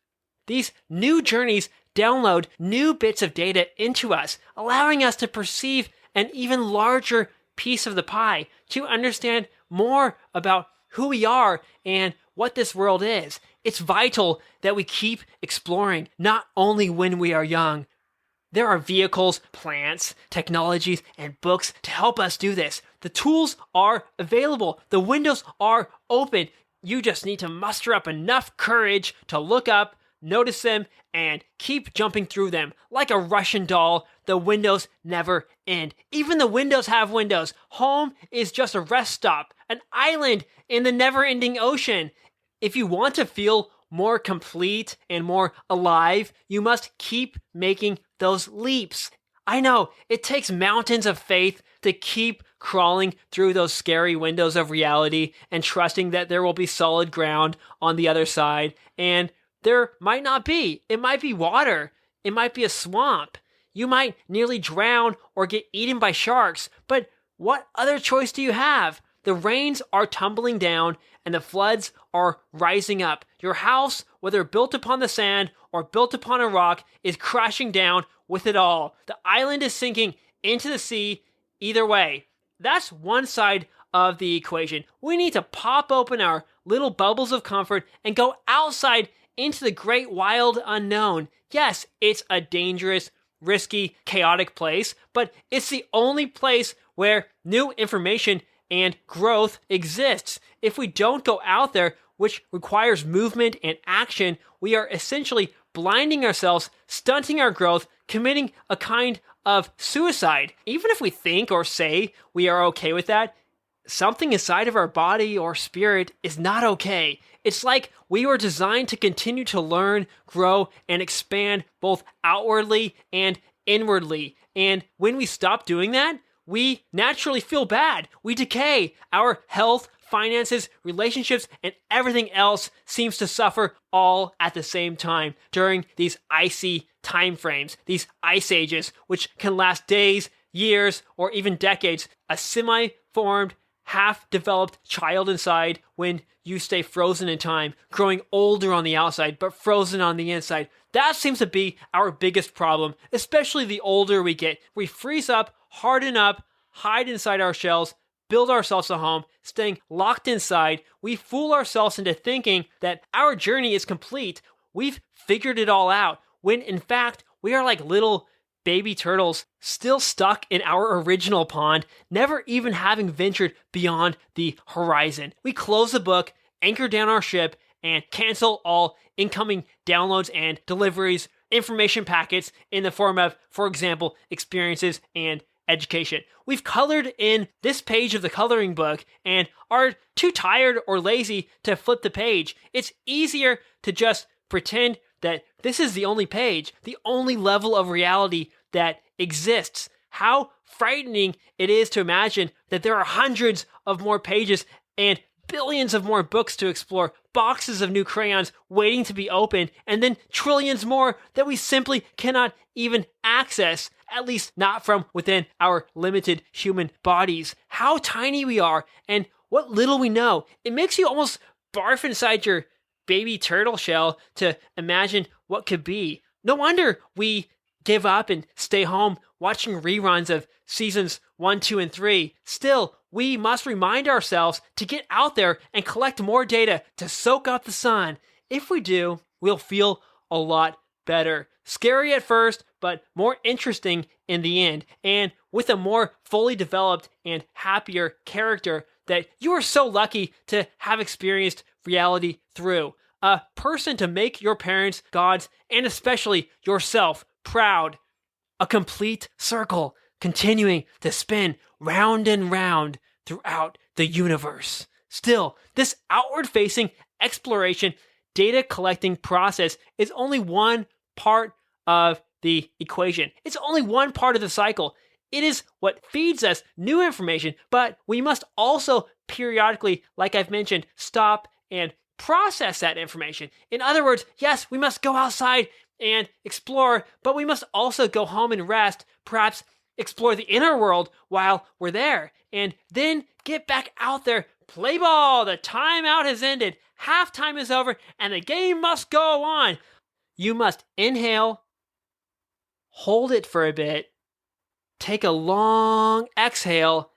These new journeys download new bits of data into us, allowing us to perceive an even larger piece of the pie, to understand more about who we are and what this world is. It's vital that we keep exploring, not only when we are young. There are vehicles, plants, technologies, and books to help us do this. The tools are available. The windows are open. You just need to muster up enough courage to look up, notice them, and keep jumping through them. Like a Russian doll, the windows never end. Even the windows have windows. Home is just a rest stop, an island in the never-ending ocean. If you want to feel more complete and more alive, you must keep making those leaps. I know, it takes mountains of faith to keep crawling through those scary windows of reality and trusting that there will be solid ground on the other side. And there might not be. It might be water. It might be a swamp. You might nearly drown or get eaten by sharks. But what other choice do you have? The rains are tumbling down and the floods are rising up. Your house, whether built upon the sand or built upon a rock, is crashing down with it all. The island is sinking into the sea either way. That's one side of the equation. We need to pop open our little bubbles of comfort and go outside into the great wild unknown. Yes, it's a dangerous, risky, chaotic place, but it's the only place where new information and growth exists. If we don't go out there, which requires movement and action, we are essentially blinding ourselves, stunting our growth, committing a kind of suicide. Even if we think or say we are okay with that, something inside of our body or spirit is not okay. It's like we were designed to continue to learn, grow, and expand both outwardly and inwardly. And when we stop doing that, we naturally feel bad. We decay. Our health, finances, relationships, and everything else seems to suffer all at the same time during these icy time frames, these ice ages, which can last days, years, or even decades. A semi-formed, half-developed child inside when you stay frozen in time, growing older on the outside, but frozen on the inside. That seems to be our biggest problem, especially the older we get. We freeze up, harden up, hide inside our shells, build ourselves a home, staying locked inside. We fool ourselves into thinking that our journey is complete. We've figured it all out, when in fact, we are like little baby turtles still stuck in our original pond, never even having ventured beyond the horizon. We close the book, anchor down our ship, and cancel all incoming downloads and deliveries, information packets in the form of, for example, experiences and education. We've colored in this page of the coloring book and are too tired or lazy to flip the page. It's easier to just pretend that this is the only page, the only level of reality that exists. How frightening it is to imagine that there are hundreds of more pages and billions of more books to explore, boxes of new crayons waiting to be opened, and then trillions more that we simply cannot even access, at least not from within our limited human bodies. How tiny we are and what little we know. It makes you almost barf inside your baby turtle shell to imagine what could be. No wonder we give up and stay home watching reruns of seasons 1, 2, and 3. Still, we must remind ourselves to get out there and collect more data to soak up the sun. If we do, we'll feel a lot better. Scary at first, but more interesting in the end. And with a more fully developed and happier character that you are so lucky to have experienced reality through. A person to make your parents, gods, and especially yourself proud. A complete circle continuing to spin round and round throughout the universe. Still, this outward-facing exploration, data collecting process is only one part of the equation. It's only one part of the cycle. It is what feeds us new information, but we must also periodically, like I've mentioned, stop and process that information. In other words, yes, we must go outside and explore, but we must also go home and rest, perhaps explore the inner world while we're there, and then get back out there, play ball. The timeout has ended, halftime is over, and the game must go on. You must inhale, hold it for a bit, take a long exhale,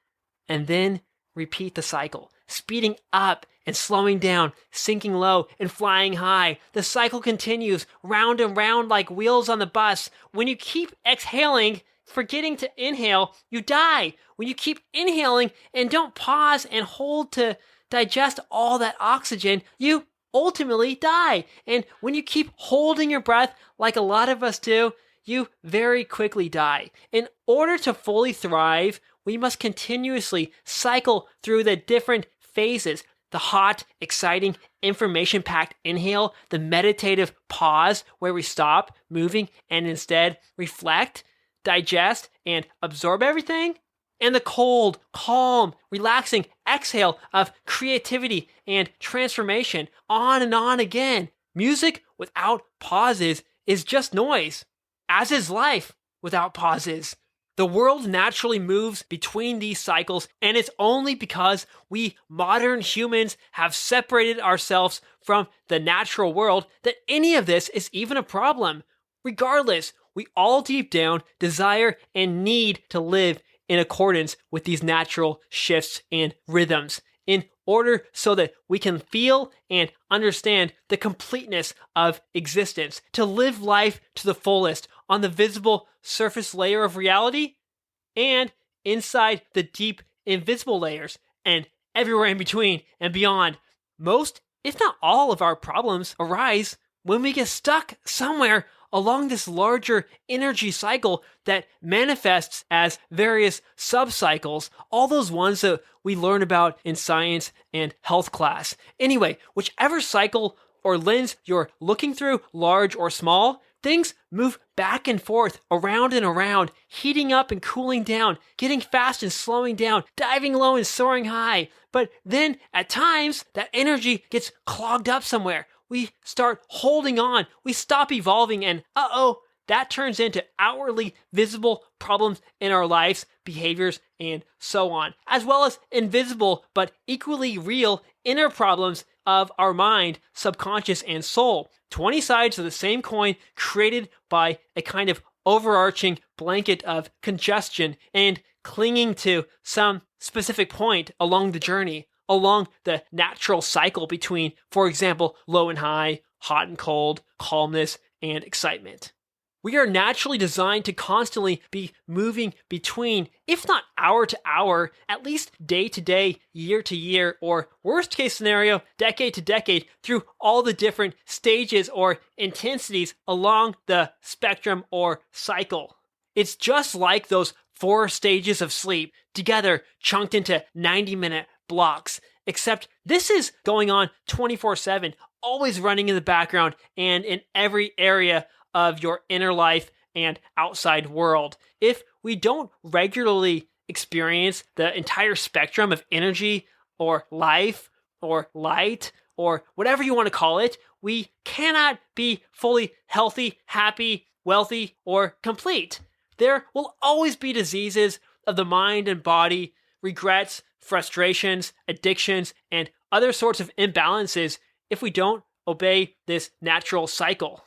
and then repeat the cycle, speeding up and slowing down, sinking low and flying high. The cycle continues round and round like wheels on the bus. When you keep exhaling, forgetting to inhale, you die. When you keep inhaling and don't pause and hold to digest all that oxygen, you ultimately die. And when you keep holding your breath like a lot of us do, you very quickly die. In order to fully thrive, we must continuously cycle through the different phases. The hot, exciting, information-packed inhale, the meditative pause where we stop moving and instead reflect, digest, and absorb everything, and the cold, calm, relaxing exhale of creativity and transformation, on and on again. Music without pauses is just noise, as is life without pauses. The world naturally moves between these cycles, and it's only because we modern humans have separated ourselves from the natural world that any of this is even a problem. Regardless, we all deep down desire and need to live in accordance with these natural shifts and rhythms in order so that we can feel and understand the completeness of existence, to live life to the fullest on the visible surface layer of reality and inside the deep invisible layers and everywhere in between and beyond. Most, if not all, of our problems arise when we get stuck somewhere along this larger energy cycle that manifests as various subcycles, all those ones that we learn about in science and health class. Anyway, whichever cycle or lens you're looking through, large or small, things move back and forth, around and around, heating up and cooling down, getting fast and slowing down, diving low and soaring high. But then, at times, that energy gets clogged up somewhere. We start holding on, we stop evolving, and that turns into outwardly visible problems in our lives, behaviors, and so on, as well as invisible but equally real inner problems of our mind, subconscious, and soul. 20 sides of the same coin created by a kind of overarching blanket of congestion and clinging to some specific point along the journey, along the natural cycle between, for example, low and high, hot and cold, calmness, and excitement. We are naturally designed to constantly be moving between, if not hour to hour, at least day to day, year to year, or worst case scenario, decade to decade, through all the different stages or intensities along the spectrum or cycle. It's just like those 4 stages of sleep, together chunked into 90-minute blocks, except this is going on 24/7, always running in the background and in every area of your inner life and outside world. If we don't regularly experience the entire spectrum of energy or life or light or whatever you want to call it, we cannot be fully healthy, happy, wealthy, or complete. There will always be diseases of the mind and body, regrets, frustrations, addictions, and other sorts of imbalances if we don't obey this natural cycle.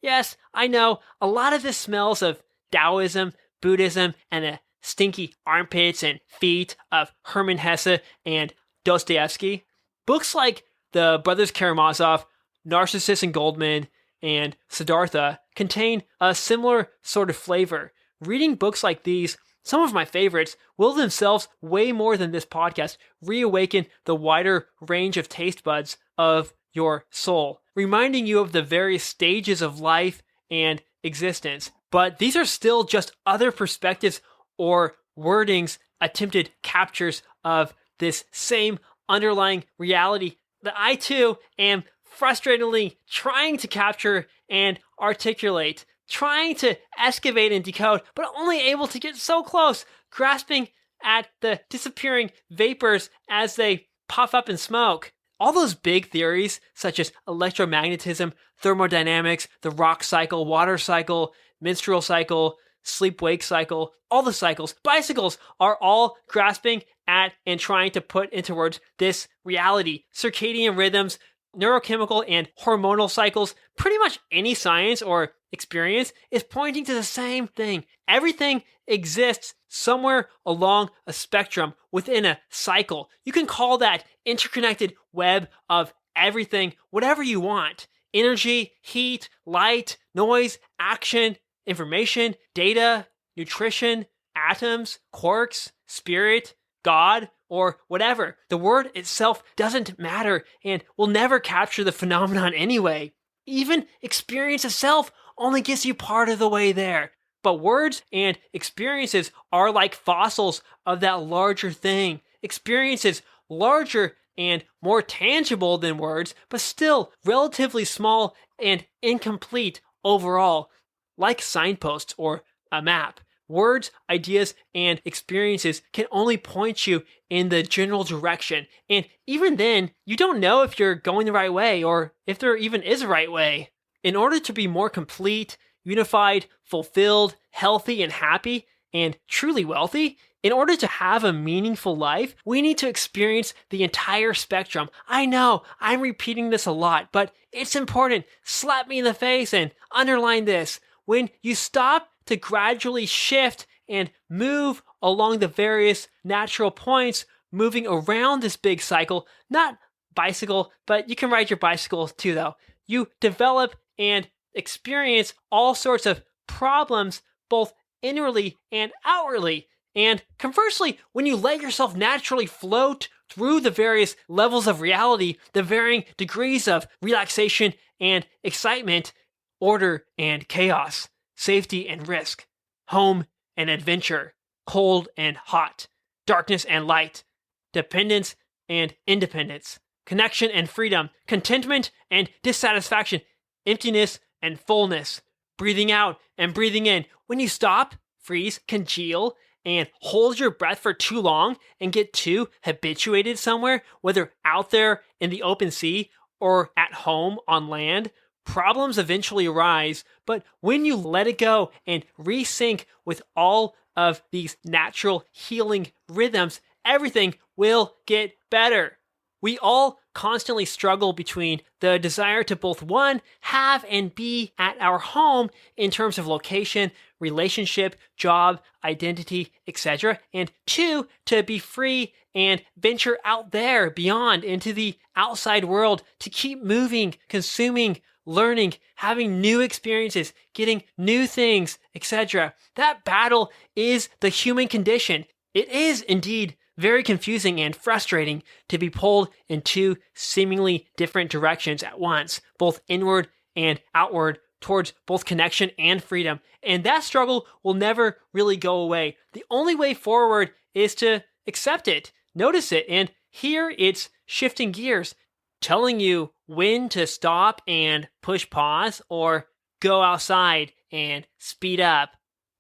Yes, I know, a lot of this smells of Taoism, Buddhism, and the stinky armpits and feet of Hermann Hesse and Dostoevsky. Books like the Brothers Karamazov, Narcissus and Goldman, and Siddhartha contain a similar sort of flavor. Reading books like these, some of my favorites, will themselves, way more than this podcast, reawaken the wider range of taste buds of your soul, reminding you of the various stages of life and existence. But these are still just other perspectives or wordings, attempted captures of this same underlying reality that I too am frustratingly trying to capture and articulate, trying to excavate and decode, but only able to get so close, grasping at the disappearing vapors as they puff up in smoke. All those big theories, such as electromagnetism, thermodynamics, the rock cycle, water cycle, menstrual cycle, sleep-wake cycle, all the cycles, bicycles, are all grasping at and trying to put into words this reality. Circadian rhythms, neurochemical and hormonal cycles, pretty much any science or experience is pointing to the same thing. Everything exists somewhere along a spectrum within a cycle. You can call that interconnected web of everything, whatever you want. Energy, heat, light, noise, action, information, data, nutrition, atoms, quarks, spirit, God, or whatever. The word itself doesn't matter and will never capture the phenomenon anyway. Even experience itself only gets you part of the way there. But words and experiences are like fossils of that larger thing. Experiences larger and more tangible than words, but still relatively small and incomplete overall, like signposts or a map. Words, ideas, and experiences can only point you in the general direction, and even then, you don't know if you're going the right way or if there even is a right way. In order to be more complete, unified, fulfilled, healthy, and happy, and truly wealthy, in order to have a meaningful life, we need to experience the entire spectrum. I know, I'm repeating this a lot, but it's important. Slap me in the face and underline this. When you stop to gradually shift and move along the various natural points, moving around this big cycle, not bicycle, but you can ride your bicycle too though. You develop and experience all sorts of problems, both inwardly and outwardly. And conversely, when you let yourself naturally float through the various levels of reality, the varying degrees of relaxation and excitement, order and chaos, safety and risk, home and adventure, cold and hot, darkness and light, dependence and independence, connection and freedom, contentment and dissatisfaction, emptiness and fullness, breathing out and breathing in. When you stop, freeze, congeal, and hold your breath for too long and get too habituated somewhere, whether out there in the open sea or at home on land, problems eventually arise. But when you let it go and resync with all of these natural healing rhythms, everything will get better. We all constantly struggle between the desire to both one, have and be at our home in terms of location, relationship, job, identity, etc., and two, to be free and venture out there beyond into the outside world to keep moving, consuming, learning, having new experiences, getting new things, etc. That battle is the human condition. It is indeed very confusing and frustrating to be pulled in two seemingly different directions at once, both inward and outward, towards both connection and freedom. And that struggle will never really go away. The only way forward is to accept it, notice it, and here it's shifting gears, telling you when to stop and push pause, or go outside and speed up,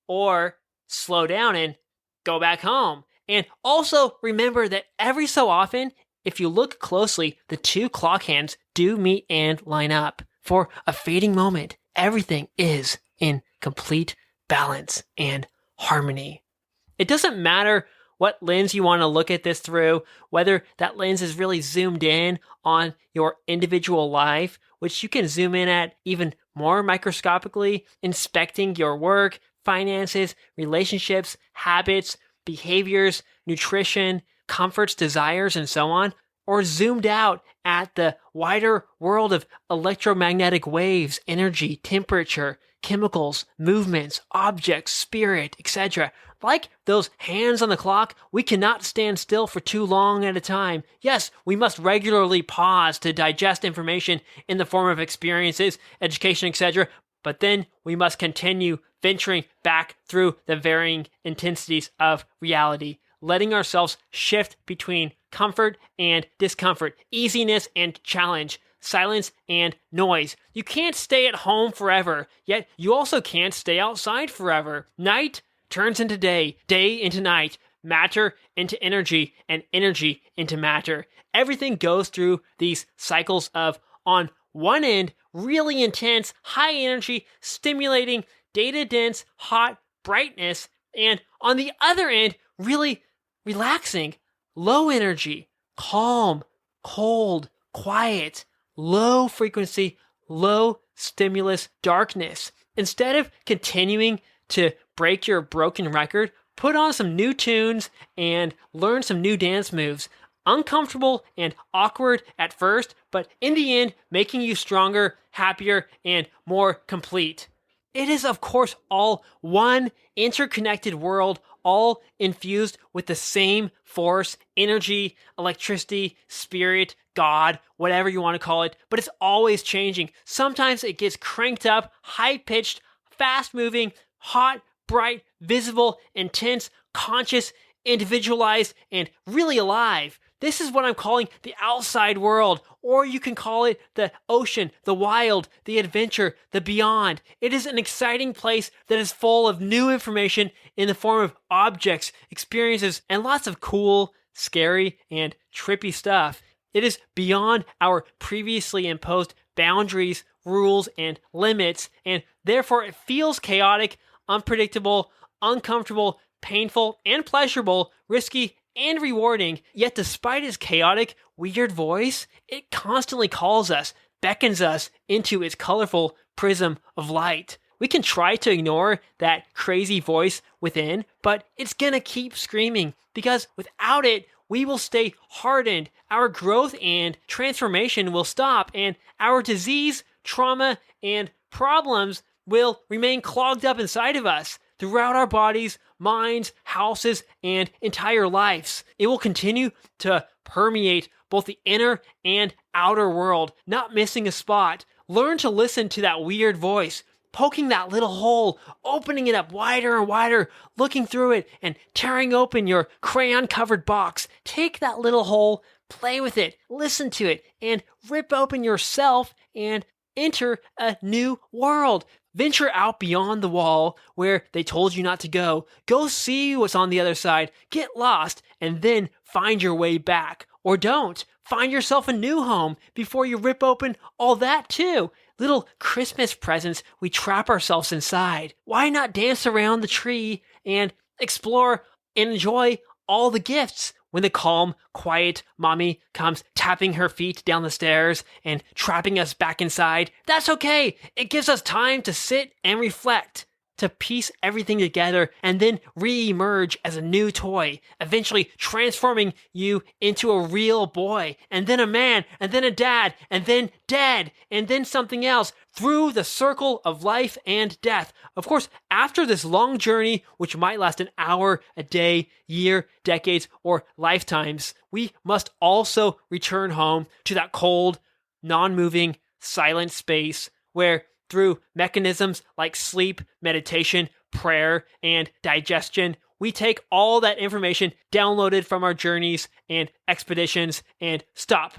or slow down and go back home. And also remember that every so often, if you look closely, the two clock hands do meet and line up. For a fading moment, everything is in complete balance and harmony. It doesn't matter what lens you want to look at this through, whether that lens is really zoomed in on your individual life, which you can zoom in at even more microscopically, inspecting your work, finances, relationships, habits, behaviors, nutrition, comforts, desires, and so on, or zoomed out at the wider world of electromagnetic waves, energy, temperature, chemicals, movements, objects, spirit, etc. Like those hands on the clock, we cannot stand still for too long at a time. Yes, we must regularly pause to digest information in the form of experiences, education, etc., but then we must continue venturing back through the varying intensities of reality, letting ourselves shift between comfort and discomfort, easiness and challenge, silence and noise. You can't stay at home forever, yet you also can't stay outside forever. Night turns into day, day into night, matter into energy, and energy into matter. Everything goes through these cycles of, on one end, really intense, high energy, stimulating, data dense, hot brightness, and on the other end, really relaxing, low energy, calm, cold, quiet, low frequency, low stimulus darkness. Instead of continuing to break your broken record, put on some new tunes and learn some new dance moves. Uncomfortable and awkward at first, but in the end, making you stronger, happier, and more complete. It is, of course, all one interconnected world, all infused with the same force, energy, electricity, spirit, God, whatever you want to call it, but it's always changing. Sometimes it gets cranked up, high-pitched, fast-moving, hot, bright, visible, intense, conscious, individualized, and really alive. This is what I'm calling the outside world, or you can call it the ocean, the wild, the adventure, the beyond. It is an exciting place that is full of new information in the form of objects, experiences, and lots of cool, scary, and trippy stuff. It is beyond our previously imposed boundaries, rules, and limits, and therefore it feels chaotic, unpredictable, uncomfortable, painful, and pleasurable, risky, and rewarding. Yet despite its chaotic, weird voice, it constantly calls us, beckons us into its colorful prism of light. We can try to ignore that crazy voice within, but it's gonna keep screaming, because without it, we will stay hardened, our growth and transformation will stop, and our disease, trauma, and problems will remain clogged up inside of us throughout our bodies, minds, houses, and entire lives. It will continue to permeate both the inner and outer world, not missing a spot. Learn to listen to that weird voice, poking that little hole, opening it up wider and wider, looking through it, and tearing open your crayon-covered box. Take that little hole, play with it, listen to it, and rip open yourself and enter a new world. Venture out beyond the wall where they told you not to go. Go see what's on the other side. Get lost and then find your way back. Or don't. Find yourself a new home before you rip open all that too. Little Christmas presents we trap ourselves inside. Why not dance around the tree and explore and enjoy all the gifts? When the calm, quiet mommy comes tapping her feet down the stairs and trapping us back inside, that's okay. It gives us time to sit and reflect, to piece everything together and then re-emerge as a new toy, eventually transforming you into a real boy, and then a man, and then a dad, and then dead, and then something else, through the circle of life and death. Of course, after this long journey, which might last an hour, a day, year, decades, or lifetimes, we must also return home to that cold, non-moving, silent space where through mechanisms like sleep, meditation, prayer, and digestion, we take all that information downloaded from our journeys and expeditions and stop,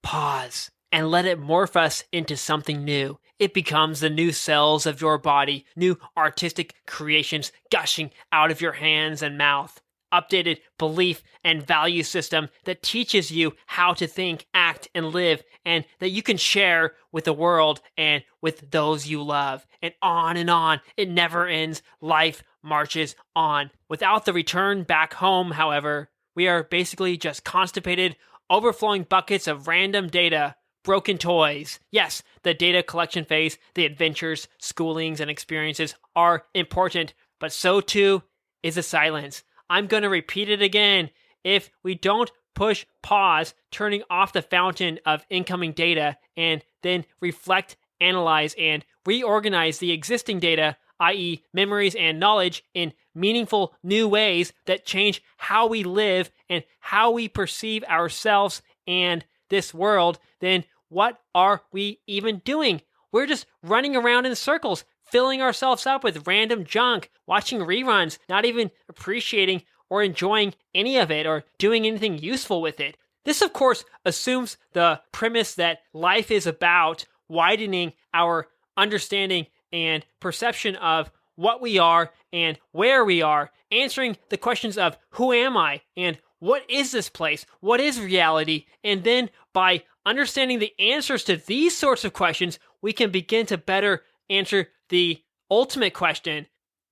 pause, and let it morph us into something new. It becomes the new cells of your body, new artistic creations gushing out of your hands and mouth. Updated belief and value system that teaches you how to think, act, and live, and that you can share with the world and with those you love. And on. It never ends. Life marches on. Without the return back home, however, we are basically just constipated, overflowing buckets of random data, broken toys. Yes, the data collection phase, the adventures, schoolings, and experiences are important, but so too is the silence. I'm going to repeat it again. If we don't push pause, turning off the fountain of incoming data, and then reflect, analyze, and reorganize the existing data, i.e. memories and knowledge, in meaningful new ways that change how we live and how we perceive ourselves and this world, then what are we even doing? We're just running around in circles, filling ourselves up with random junk, watching reruns, not even appreciating or enjoying any of it or doing anything useful with it. This, of course, assumes the premise that life is about widening our understanding and perception of what we are and where we are, answering the questions of who am I and what is this place, what is reality, and then by understanding the answers to these sorts of questions, we can begin to better answer the ultimate question: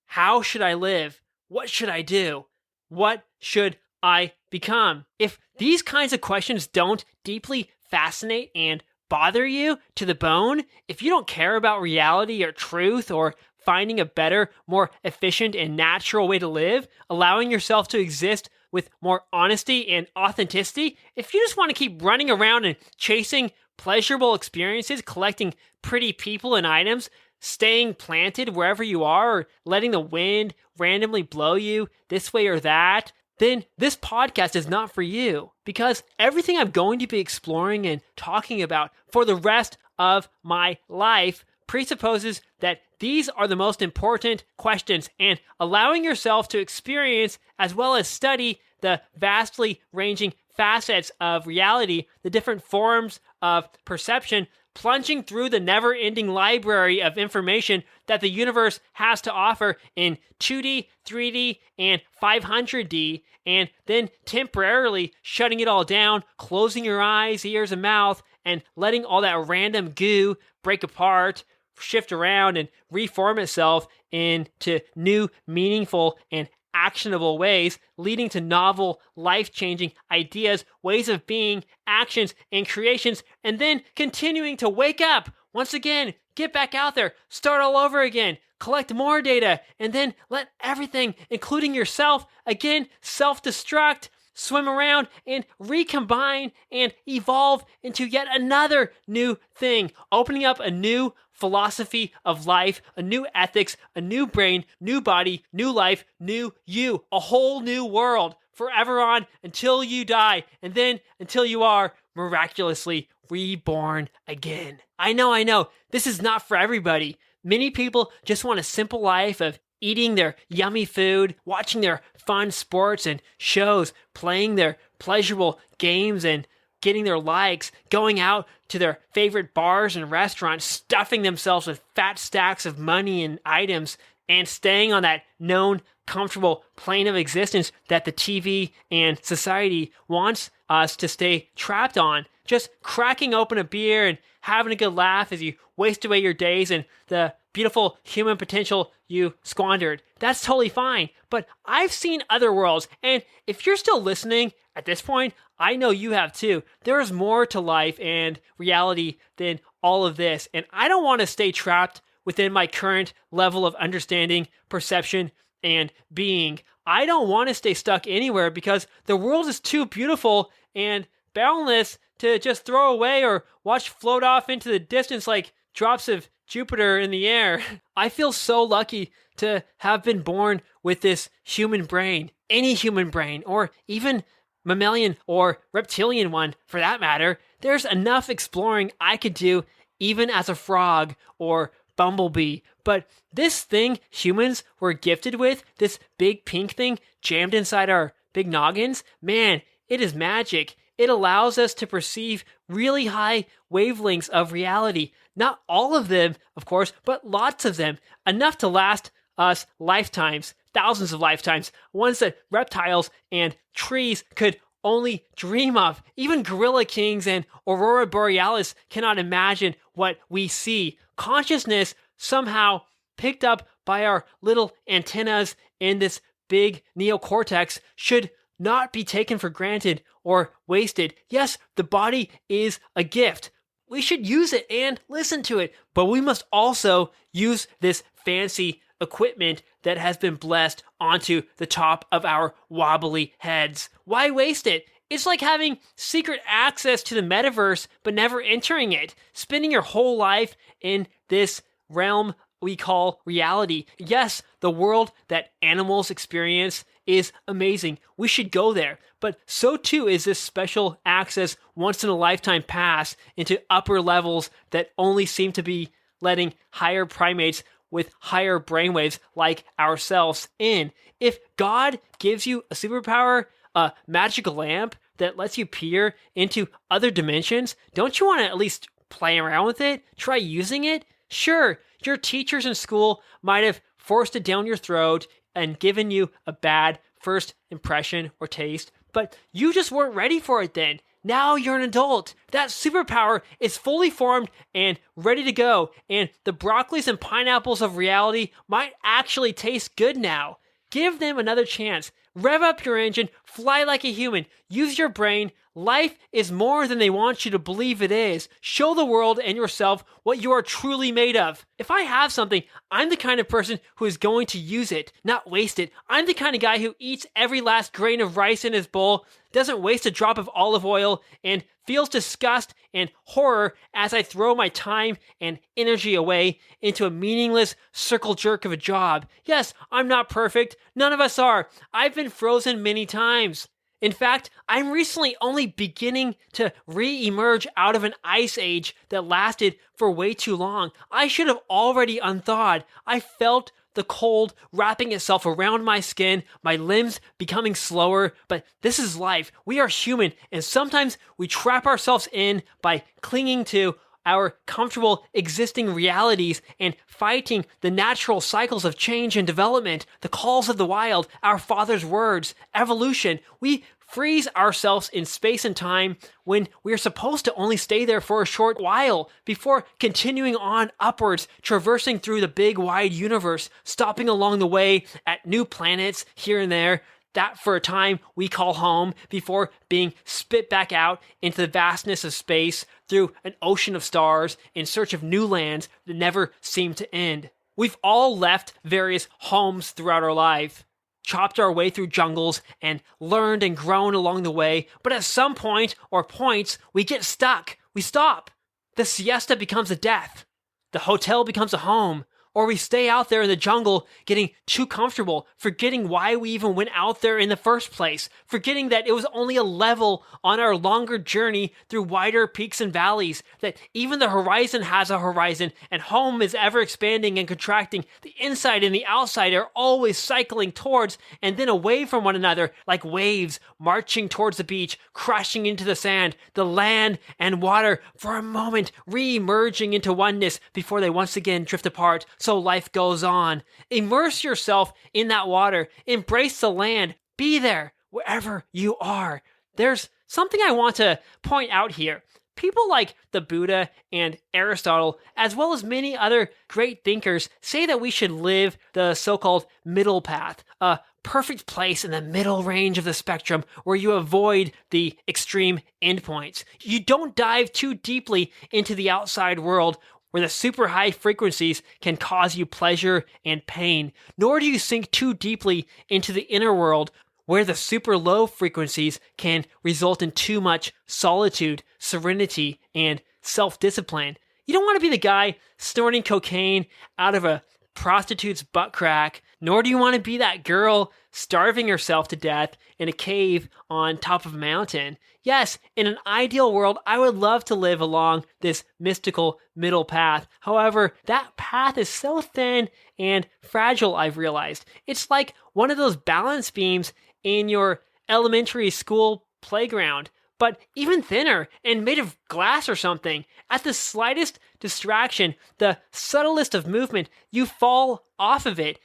how should I live? What should I do? What should I become? If these kinds of questions don't deeply fascinate and bother you to the bone, if you don't care about reality or truth or finding a better, more efficient and natural way to live, allowing yourself to exist with more honesty and authenticity, if you just want to keep running around and chasing pleasurable experiences, collecting pretty people and items, staying planted wherever you are, or letting the wind randomly blow you this way or that, then this podcast is not for you, because everything I'm going to be exploring and talking about for the rest of my life presupposes that these are the most important questions, and allowing yourself to experience as well as study the vastly ranging facets of reality, the different forms of perception, plunging through the never-ending library of information that the universe has to offer in 2D, 3D, and 500D, and then temporarily shutting it all down, closing your eyes, ears, and mouth, and letting all that random goo break apart, shift around, and reform itself into new, meaningful, and actionable ways, leading to novel, life-changing ideas, ways of being, actions, and creations, and then continuing to wake up once again, get back out there, start all over again, collect more data, and then let everything, including yourself, again, self-destruct, swim around, and recombine and evolve into yet another new thing, opening up a new philosophy of life, a new ethics, a new brain, new body, new life, new you, a whole new world, forever on until you die, and then until you are miraculously reborn again. I know, this is not for everybody. Many people just want a simple life of eating their yummy food, watching their fun sports and shows, playing their pleasurable games and getting their likes, going out to their favorite bars and restaurants, stuffing themselves with fat stacks of money and items, and staying on that known, comfortable plane of existence that the TV and society wants us to stay trapped on. Just cracking open a beer and having a good laugh as you waste away your days and the beautiful human potential you squandered. That's totally fine, but I've seen other worlds, and if you're still listening at this point, I know you have too. There is more to life and reality than all of this, and I don't want to stay trapped within my current level of understanding, perception, and being. I don't want to stay stuck anywhere because the world is too beautiful and boundless to just throw away or watch float off into the distance like drops of Jupiter in the air. I feel so lucky to have been born with this human brain, any human brain, or even mammalian or reptilian one for that matter. There's enough exploring I could do even as a frog or bumblebee. But this thing humans were gifted with, this big pink thing jammed inside our big noggins, man, it is magic. It allows us to perceive really high wavelengths of reality. Not all of them, of course, but lots of them. Enough to last us lifetimes, thousands of lifetimes. Ones that reptiles and trees could only dream of. Even gorilla kings and aurora borealis cannot imagine what we see. Consciousness somehow picked up by our little antennas in this big neocortex should not be taken for granted or wasted. Yes, the body is a gift. We should use it and listen to it, but we must also use this fancy equipment that has been blessed onto the top of our wobbly heads. Why waste it? It's like having secret access to the metaverse but never entering it, spending your whole life in this realm we call reality. Yes, the world that animals experience is amazing. We should go there. But so too is this special access once in a lifetime pass into upper levels that only seem to be letting higher primates with higher brainwaves like ourselves in. If God gives you a superpower, a magical lamp that lets you peer into other dimensions, don't you want to at least play around with it? Try using it? Sure, your teachers in school might have forced it down your throat and given you a bad first impression or taste, but you just weren't ready for it then. Now you're an adult. That superpower is fully formed and ready to go, and the broccolis and pineapples of reality might actually taste good now. Give them another chance. Rev up your engine, fly like a human, use your brain. Life is more than they want you to believe it is. Show the world and yourself what you are truly made of. If I have something, I'm the kind of person who is going to use it, not waste it. I'm the kind of guy who eats every last grain of rice in his bowl, doesn't waste a drop of olive oil, and feels disgust and horror as I throw my time and energy away into a meaningless circle jerk of a job. Yes, I'm not perfect. None of us are. I've been frozen many times. In fact, I'm recently only beginning to re-emerge out of an ice age that lasted for way too long. I should have already unthawed. I felt the cold wrapping itself around my skin, my limbs becoming slower, but this is life. We are human, and sometimes we trap ourselves in by clinging to our comfortable existing realities and fighting the natural cycles of change and development, the calls of the wild, our Father's words, evolution. We freeze ourselves in space and time when we are supposed to only stay there for a short while before continuing on upwards, traversing through the big wide universe, stopping along the way at new planets here and there, that for a time we call home, before being spit back out into the vastness of space through an ocean of stars in search of new lands that never seem to end. We've all left various homes throughout our life, chopped our way through jungles, and learned and grown along the way, but at some point or points, we get stuck. We stop. The siesta becomes a death. The hotel becomes a home. Or we stay out there in the jungle getting too comfortable, forgetting why we even went out there in the first place, forgetting that it was only a level on our longer journey through wider peaks and valleys, that even the horizon has a horizon, and home is ever expanding and contracting. The inside and the outside are always cycling towards and then away from one another, like waves marching towards the beach, crashing into the sand, the land and water for a moment re-emerging into oneness before they once again drift apart. So life goes on. Immerse yourself in that water. Embrace the land. Be there wherever you are. There's something I want to point out here. People like the Buddha and Aristotle, as well as many other great thinkers, say that we should live the so-called middle path, a perfect place in the middle range of the spectrum where you avoid the extreme endpoints. You don't dive too deeply into the outside world where the super high frequencies can cause you pleasure and pain, nor do you sink too deeply into the inner world where the super low frequencies can result in too much solitude, serenity, and self-discipline. You don't want to be the guy snorting cocaine out of a prostitute's butt crack, nor do you want to be that girl starving herself to death in a cave on top of a mountain. Yes, in an ideal world, I would love to live along this mystical middle path. However, that path is so thin and fragile, I've realized. It's like one of those balance beams in your elementary school playground, but even thinner and made of glass or something. At the slightest distraction, the subtlest of movement, you fall off of it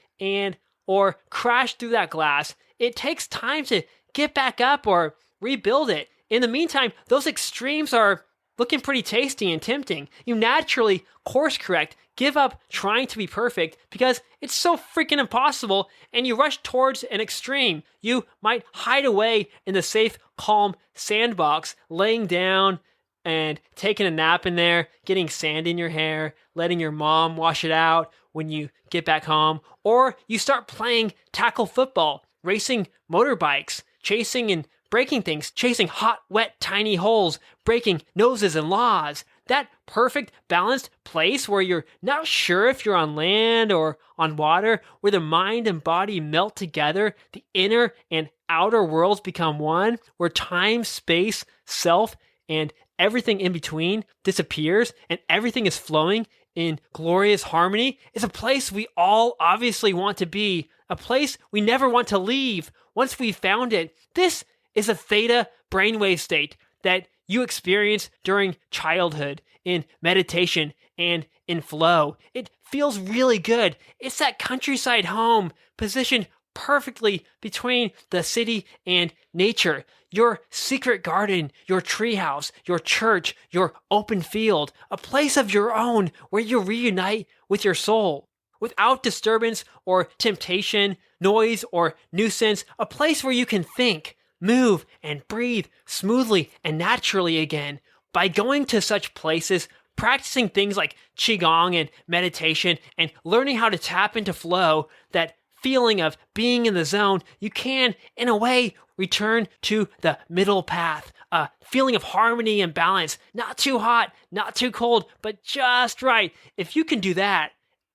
or crash through that glass. It takes time to get back up or rebuild it. In the meantime, those extremes are looking pretty tasty and tempting. You naturally course correct, give up trying to be perfect because it's so freaking impossible, and you rush towards an extreme. You might hide away in the safe, calm sandbox, laying down and taking a nap in there, getting sand in your hair, letting your mom wash it out when you get back home. Or you start playing tackle football, racing motorbikes, chasing and breaking things, chasing hot, wet, tiny holes, breaking noses and laws. That perfect, balanced place where you're not sure if you're on land or on water, where the mind and body melt together, the inner and outer worlds become one, where time, space, self, and everything in between disappears and everything is flowing in glorious harmony, is a place we all obviously want to be, a place we never want to leave once we've found it. This is a theta brainwave state that you experience during childhood, in meditation, and in flow. It feels really good. It's that countryside home positioned perfectly between the city and nature. Your secret garden, your treehouse, your church, your open field, a place of your own where you reunite with your soul. Without disturbance or temptation, noise or nuisance, a place where you can think, move, and breathe smoothly and naturally again. By going to such places, practicing things like Qigong and meditation, and learning how to tap into flow, that feeling of being in the zone, you can, in a way, return to the middle path. A feeling of harmony and balance, not too hot, not too cold, but just right. If you can do that,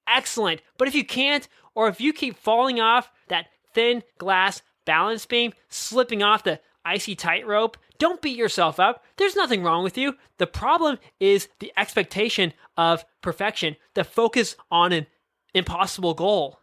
excellent. But if you can't, or if you keep falling off that thin glass balance beam, slipping off the icy tightrope, don't beat yourself up. There's nothing wrong with you. The problem is the expectation of perfection, the focus on an impossible goal.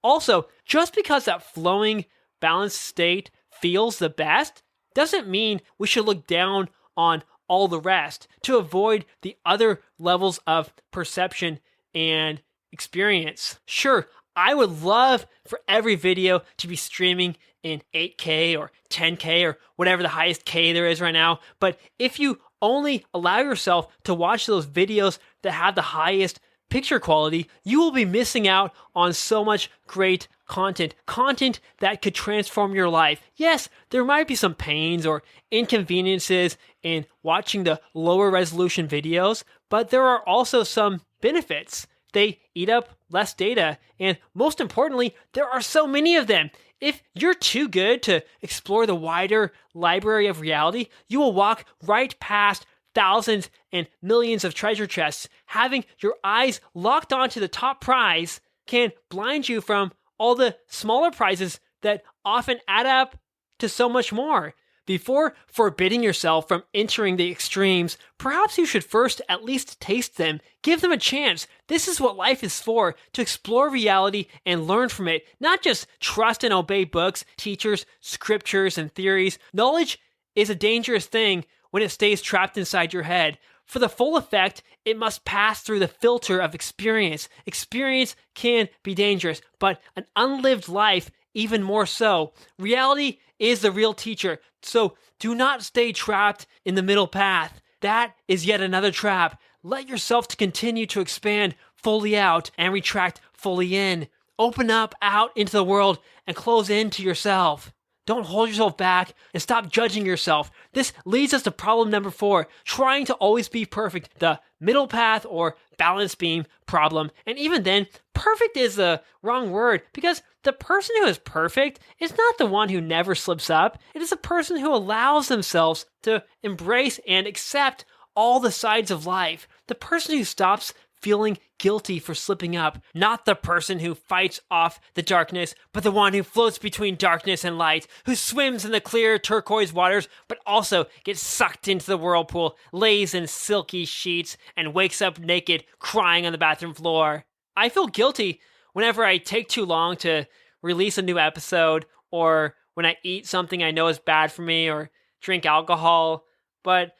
Also, just because that flowing, balanced state feels the best, doesn't mean we should look down on all the rest to avoid the other levels of perception and experience. Sure, I would love for every video to be streaming in 8K or 10K or whatever the highest K there is right now, but if you only allow yourself to watch those videos that have the highest picture quality, you will be missing out on so much great content that could transform your life. Yes, there might be some pains or inconveniences in watching the lower resolution videos, but there are also some benefits. They eat up less data, and most importantly, there are so many of them. If you're too good to explore the wider library of reality, you will walk right past thousands and millions of treasure chests. Having your eyes locked onto the top prize can blind you from all the smaller prizes that often add up to so much more. Before forbidding yourself from entering the extremes, perhaps you should first at least taste them. Give them a chance. This is what life is for, to explore reality and learn from it, not just trust and obey books, teachers, scriptures, and theories. Knowledge is a dangerous thing when it stays trapped inside your head. For the full effect, it must pass through the filter of experience. Experience can be dangerous, but an unlived life even more so. Reality is the real teacher, so do not stay trapped in the middle path. That is yet another trap. Let yourself to continue to expand fully out and retract fully in. Open up out into the world and close into yourself. Don't hold yourself back and stop judging yourself. This leads us to problem number 4, trying to always be perfect. The middle path or balance beam problem. And even then, perfect is the wrong word, because the person who is perfect is not the one who never slips up. It is a person who allows themselves to embrace and accept all the sides of life. The person who stops feeling guilty for slipping up, not the person who fights off the darkness, but the one who floats between darkness and light, who swims in the clear turquoise waters, but also gets sucked into the whirlpool, lays in silky sheets, and wakes up naked, crying on the bathroom floor. I feel guilty whenever I take too long to release a new episode, or when I eat something I know is bad for me, or drink alcohol, but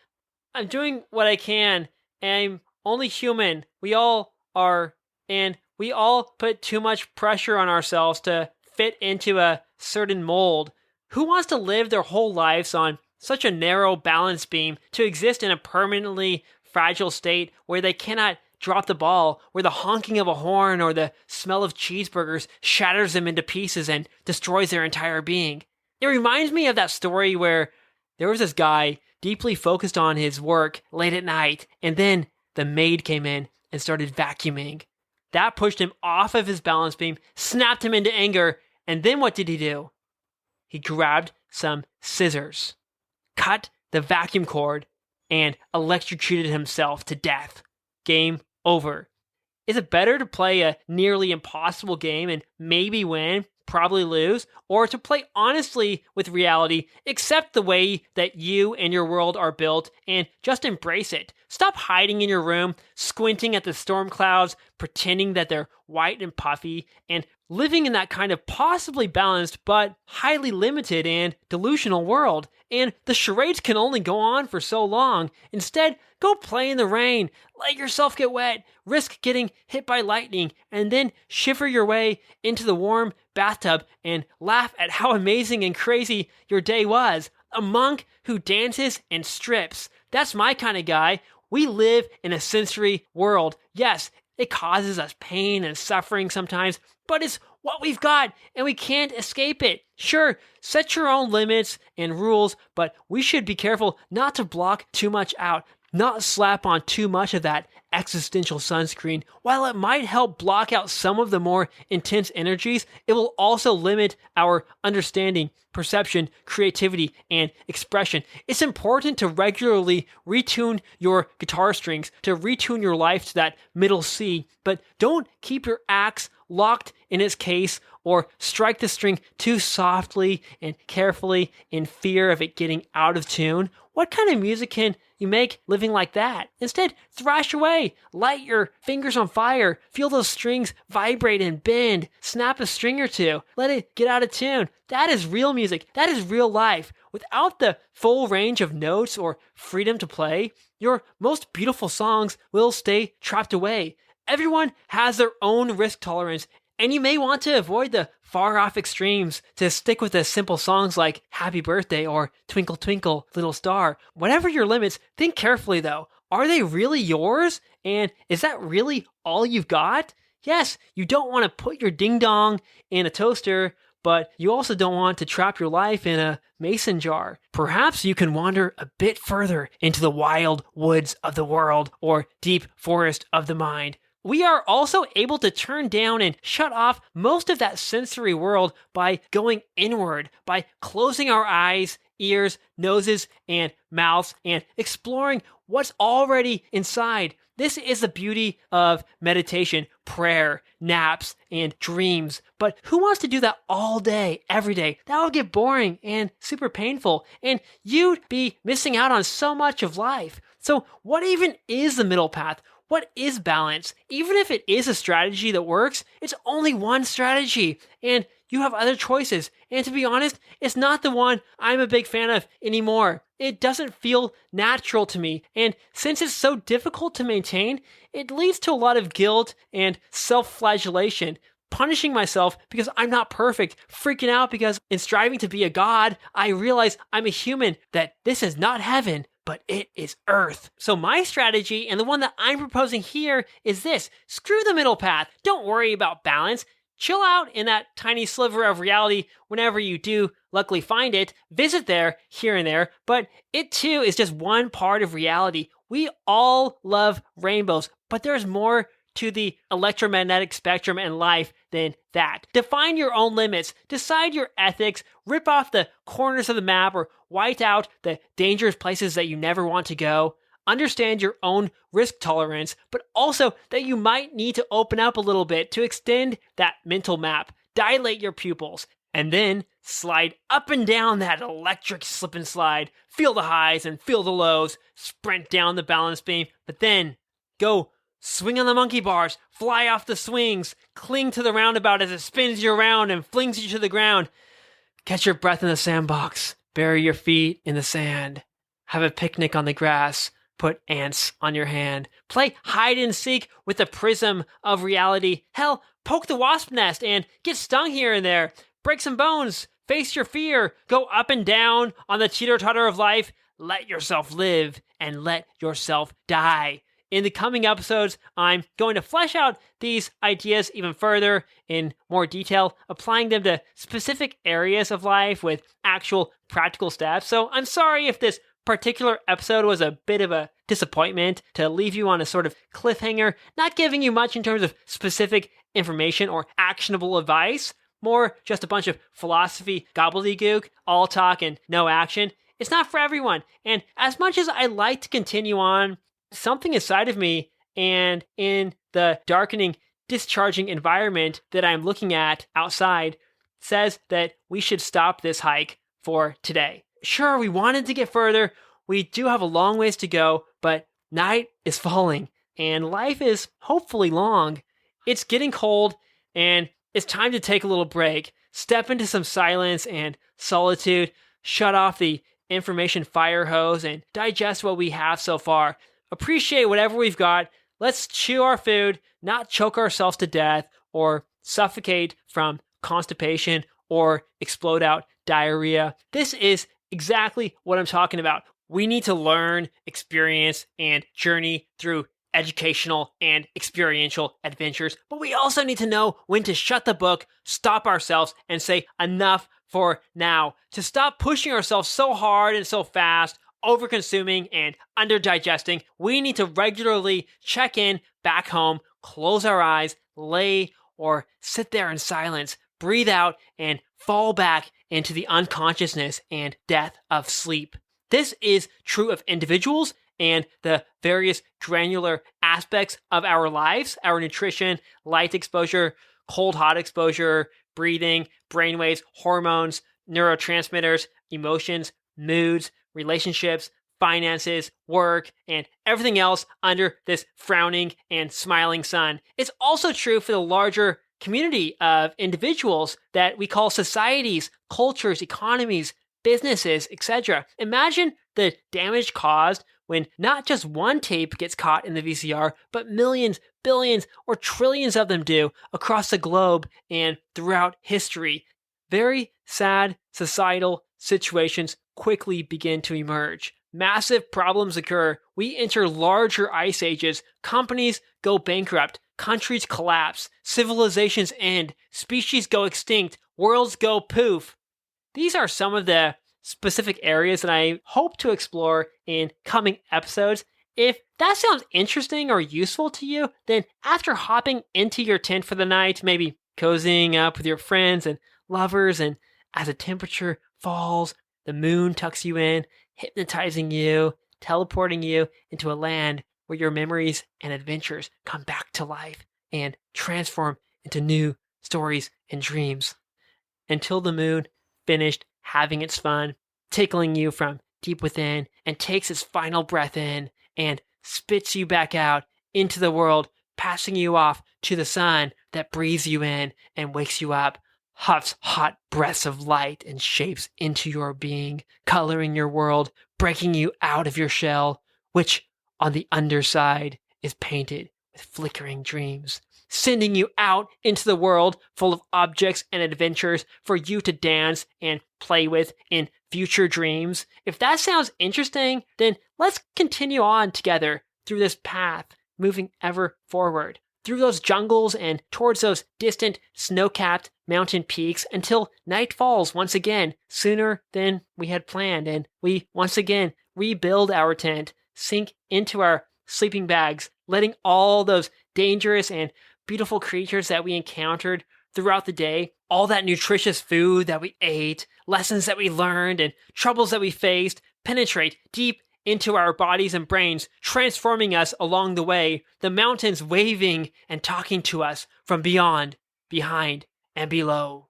I'm doing what I can, and I'm only human. We all are, and we all put too much pressure on ourselves to fit into a certain mold. Who wants to live their whole lives on such a narrow balance beam, to exist in a permanently fragile state where they cannot drop the ball, where the honking of a horn or the smell of cheeseburgers shatters them into pieces and destroys their entire being? It reminds me of that story where there was this guy deeply focused on his work late at night, and then the maid came in and started vacuuming. That pushed him off of his balance beam, snapped him into anger, and then what did he do? He grabbed some scissors, cut the vacuum cord, and electrocuted himself to death. Game over. Is it better to play a nearly impossible game and maybe win, probably lose, or to play honestly with reality, accept the way that you and your world are built, and just embrace it? Stop hiding in your room, squinting at the storm clouds, pretending that they're white and puffy, and living in that kind of possibly balanced but highly limited and delusional world. And the charades can only go on for so long. Instead, go play in the rain, let yourself get wet, risk getting hit by lightning, and then shiver your way into the warm bathtub and laugh at how amazing and crazy your day was. A monk who dances and strips. That's my kind of guy. We live in a sensory world. Yes, it causes us pain and suffering sometimes, but it's what we've got, and we can't escape it. Sure, set your own limits and rules, but we should be careful not to block too much out. not slap on too much of that existential sunscreen. While it might help block out some of the more intense energies, it will also limit our understanding, perception, creativity, and expression. It's important to regularly retune your guitar strings, to retune your life to that middle C, but don't keep your axe locked in its case or strike the string too softly and carefully in fear of it getting out of tune. What kind of music can you make living like that? Instead, thrash away, light your fingers on fire, feel those strings vibrate and bend, snap a string or two, let it get out of tune. That is real music. That is real life. Without the full range of notes or freedom to play, your most beautiful songs will stay trapped away. Everyone has their own risk tolerance, and you may want to avoid the far-off extremes to stick with the simple songs like Happy Birthday or Twinkle Twinkle Little Star. Whatever your limits, think carefully though. Are they really yours? And is that really all you've got? Yes, you don't want to put your ding-dong in a toaster, but you also don't want to trap your life in a mason jar. Perhaps you can wander a bit further into the wild woods of the world or deep forest of the mind. We are also able to turn down and shut off most of that sensory world by going inward, by closing our eyes, ears, noses, and mouths, and exploring what's already inside. This is the beauty of meditation, prayer, naps, and dreams. But who wants to do that all day, every day? That would get boring and super painful, and you'd be missing out on so much of life. So what even is the middle path? What is balance? Even if it is a strategy that works, it's only one strategy, and you have other choices. And to be honest, it's not the one I'm a big fan of anymore. It doesn't feel natural to me, and since it's so difficult to maintain, it leads to a lot of guilt and self-flagellation. Punishing myself because I'm not perfect, freaking out because in striving to be a god, I realize I'm a human, that this is not heaven, but it is earth. So my strategy, and the one that I'm proposing here, is this. Screw the middle path. Don't worry about balance. Chill out in that tiny sliver of reality whenever you do luckily find it. Visit there, here and there, but it too is just one part of reality. We all love rainbows, but there's more to the electromagnetic spectrum and life than that. Define your own limits, decide your ethics, rip off the corners of the map or white out the dangerous places that you never want to go. Understand your own risk tolerance, but also that you might need to open up a little bit to extend that mental map. Dilate your pupils, and then slide up and down that electric slip and slide. Feel the highs and feel the lows. Sprint down the balance beam, but then go swing on the monkey bars, fly off the swings, cling to the roundabout as it spins you around and flings you to the ground. Catch your breath in the sandbox, bury your feet in the sand, have a picnic on the grass, put ants on your hand, play hide and seek with the prism of reality. Hell, poke the wasp nest and get stung here and there. Break some bones, face your fear, go up and down on the teeter-totter of life. Let yourself live and let yourself die. In the coming episodes, I'm going to flesh out these ideas even further in more detail, applying them to specific areas of life with actual practical steps. So I'm sorry if this particular episode was a bit of a disappointment, to leave you on a sort of cliffhanger, not giving you much in terms of specific information or actionable advice, more just a bunch of philosophy gobbledygook, all talk and no action. It's not for everyone. And as much as I like to continue on, something inside of me and in the darkening, discharging environment that I'm looking at outside says that we should stop this hike for today. Sure, we wanted to get further. We do have a long ways to go, but night is falling and life is hopefully long. It's getting cold and it's time to take a little break, step into some silence and solitude, shut off the information fire hose and digest what we have so far. Appreciate whatever we've got. Let's chew our food, not choke ourselves to death or suffocate from constipation or explode out diarrhea. This is exactly what I'm talking about. We need to learn, experience, and journey through educational and experiential adventures, but we also need to know when to shut the book, stop ourselves, and say enough for now. To stop pushing ourselves so hard and so fast, over-consuming and under-digesting, we need to regularly check in back home, close our eyes, lay or sit there in silence, breathe out, and fall back into the unconsciousness and death of sleep. This is true of individuals and the various granular aspects of our lives, our nutrition, light exposure, cold-hot exposure, breathing, brainwaves, hormones, neurotransmitters, emotions, moods, relationships, finances, work, and everything else under this frowning and smiling sun. It's also true for the larger community of individuals that we call societies, cultures, economies, businesses, etc. Imagine the damage caused when not just one tape gets caught in the VCR, but millions, billions, or trillions of them do across the globe and throughout history. Very sad societal situations quickly begin to emerge. Massive problems occur. We enter larger ice ages. Companies go bankrupt. Countries collapse. Civilizations end. Species go extinct. Worlds go poof. These are some of the specific areas that I hope to explore in coming episodes. If that sounds interesting or useful to you, then after hopping into your tent for the night, maybe cozying up with your friends and lovers, and as the temperature falls, the moon tucks you in, hypnotizing you, teleporting you into a land where your memories and adventures come back to life and transform into new stories and dreams. Until the moon finished having its fun, tickling you from deep within, and takes its final breath in and spits you back out into the world, passing you off to the sun that breathes you in and wakes you up, huffs hot breaths of light and shapes into your being, coloring your world, breaking you out of your shell, which on the underside is painted with flickering dreams, sending you out into the world full of objects and adventures for you to dance and play with in future dreams. If that sounds interesting, then let's continue on together through this path, moving ever forward, through those jungles and towards those distant snow-capped mountain peaks until night falls once again, sooner than we had planned, and we once again rebuild our tent, sink into our sleeping bags, letting all those dangerous and beautiful creatures that we encountered throughout the day, all that nutritious food that we ate, lessons that we learned, and troubles that we faced penetrate deep into our bodies and brains, transforming us along the way, the mountains waving and talking to us from beyond, behind, and below.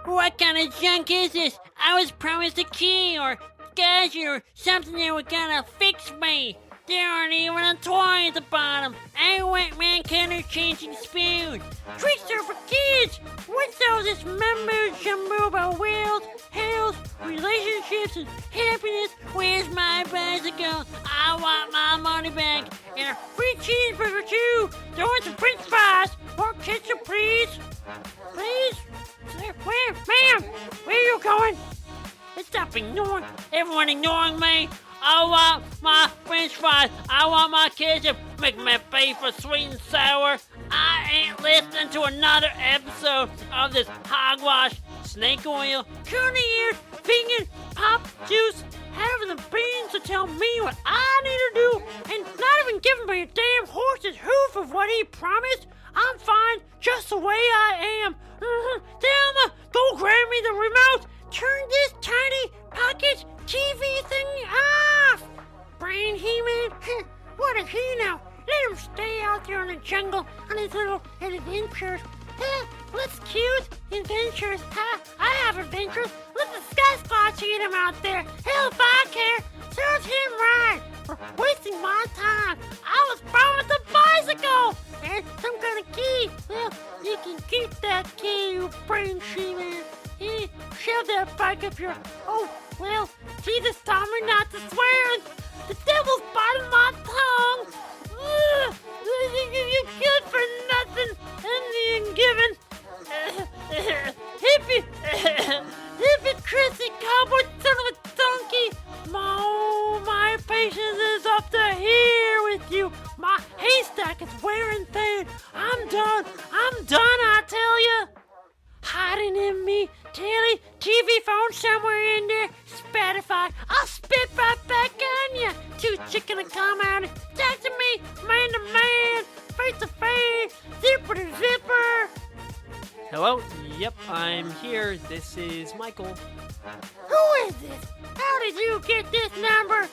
What kind of junk is this? I was promised a key or gadget or something that was gonna fix me. There aren't even a toy at the bottom. I want my color-changing spoon. Tricks are for kids. What's all this mumbo-jumbo about wealth, health, relationships, and happiness? Where's my bicycle? I want my money back. And a free cheeseburger, too. Throw in some french fries. More ketchup, please. Please? Where? Ma'am, where are you going? Stop ignoring. Everyone ignoring me. I want my french fries. I want my ketchup. Make me pay for sweet and sour. I ain't listening to another episode of this hogwash, snake oil, curly eared, vegan, pop juice, having the beans to tell me what I need to do, and not even giving me a damn horse's hoof of what he promised. I'm fine just the way I am. Thelma, go grab me the remote. Turn this tiny pocket TV thing off! Brain He-Man, what is he now? Let him stay out there in the jungle on his little adventures. What's cute? Adventures, I have adventures. Let the Sasquatch eat him out there. Hell if I care. Serves him right for wasting my time. I was promised a bicycle and some kind of key. Well, you can keep that key, you Brain He-Man. Shove that bike up your... Oh, well, Jesus taught me not to swear, and the devil's biting my tongue. Ugh, you good for nothing, Indian given. Hippie Chrissy cowboy son of a donkey. Oh, my patience is up to here with you. My haystack is wearing thin. I'm done, I tell you. Hiding in me, TV phone somewhere in there, Spotify. I'll spit right back on ya. Too chicken to come out and talk to me, man to man, face to face, zipper to zipper. Hello? Yep, I'm here. This is Michael. Who is this? How did you get this number?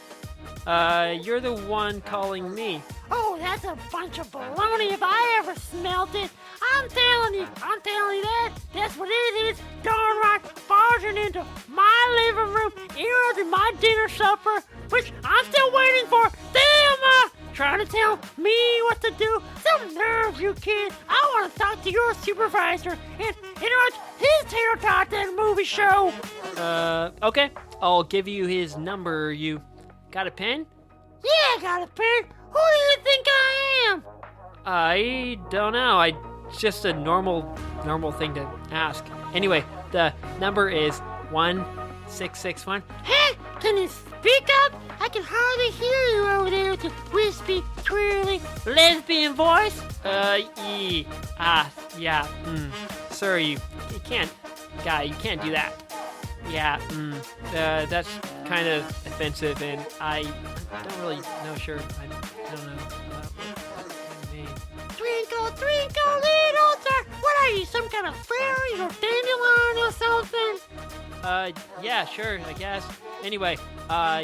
You're the one calling me. Oh, that's a bunch of baloney if I ever smelt it. I'm telling you that. That's what it is. Darn right, barging into my living room, interrupting my dinner supper, which I'm still waiting for. Damn, trying to tell me what to do. Some nerves, you kid. I want to talk to your supervisor and interrupt his tater tot that movie show. Okay. I'll give you his number. You got a pen? Yeah, I got a pen. Who do you think I am? I don't know. Just a normal thing to ask. Anyway, the number is 1661. Hey, can you speak up? I can hardly hear you over there with your wispy, twirly, lesbian voice. Yeah. Sorry, you can't do that. Yeah. That's kind of offensive, and I don't really know. Sure, I don't know what you mean. Twinkle, twinkle, little star. What are you, some kind of fairy or dandelion or something? Yeah, sure, I guess. Anyway,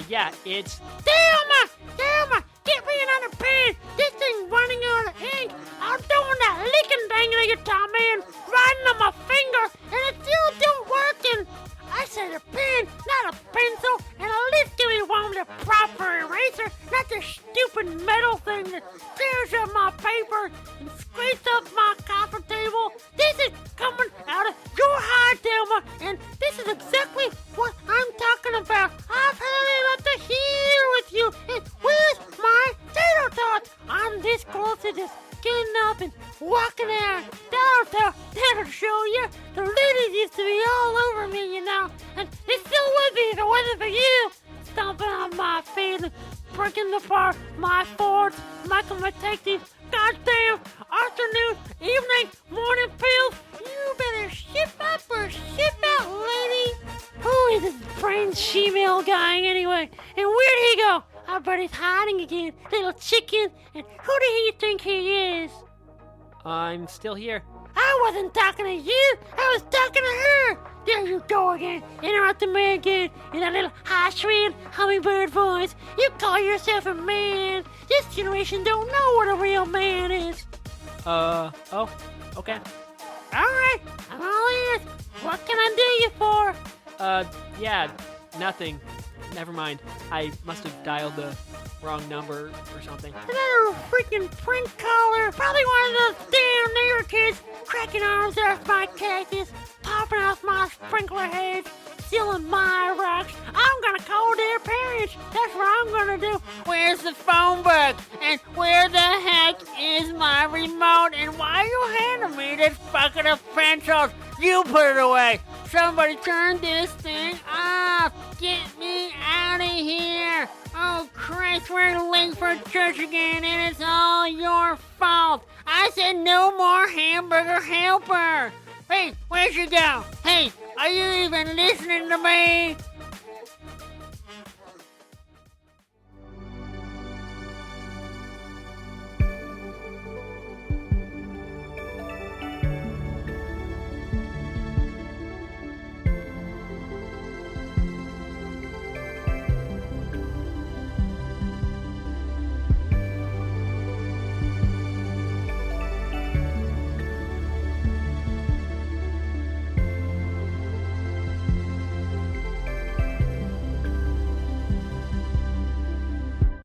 yeah, it's... Damn, get me another pen. This thing's running out of ink. I'm doing that licking thing that you taught me and riding on my finger, and it still don't working. I said a pen, not a pencil, and I literally wanted a proper eraser, not this stupid metal thing that tears up my paper and scrapes up my copper table. This is coming out of your heart, Delma, and this is exactly what I'm talking about. I've had enough to hear with you, and where's my tater tots? I'm this close to just getting up and walking out. That'll show you. The ladies used to be all over me, you know, and they still would be if it wasn't for you. Stomping on my feet and breaking apart my forts. Michael might take these goddamn afternoon, evening, morning pills. You better ship up or ship out, lady. Who is this brain she-male guy anyway? And where'd he go? I bet he's hiding again, little chicken. And who do you think he is? I'm still here. I wasn't talking to you. I was talking to her. There you go again, interrupting me again in that little high-shrill hummingbird voice. You call yourself a man. This generation don't know what a real man is. Oh, okay. All right, I'm all ears. What can I do you for? Yeah, nothing. Never mind. I must have dialed the wrong number or something. Another freaking prank caller. Probably one of those damn neighbor kids cracking arms off my cactus, popping off my sprinkler heads, stealing my rocks. I'm gonna call their parents. That's what I'm gonna do. Where's the phone book? And where the heck is my remote? And why you handing me this bucket of pencils? You put it away. Somebody turn this thing off. Get me out of here. Oh, Christ, we're late for church again, and it's all your fault. I said no more hamburger helper. Hey, where'd you go? Hey, are you even listening to me?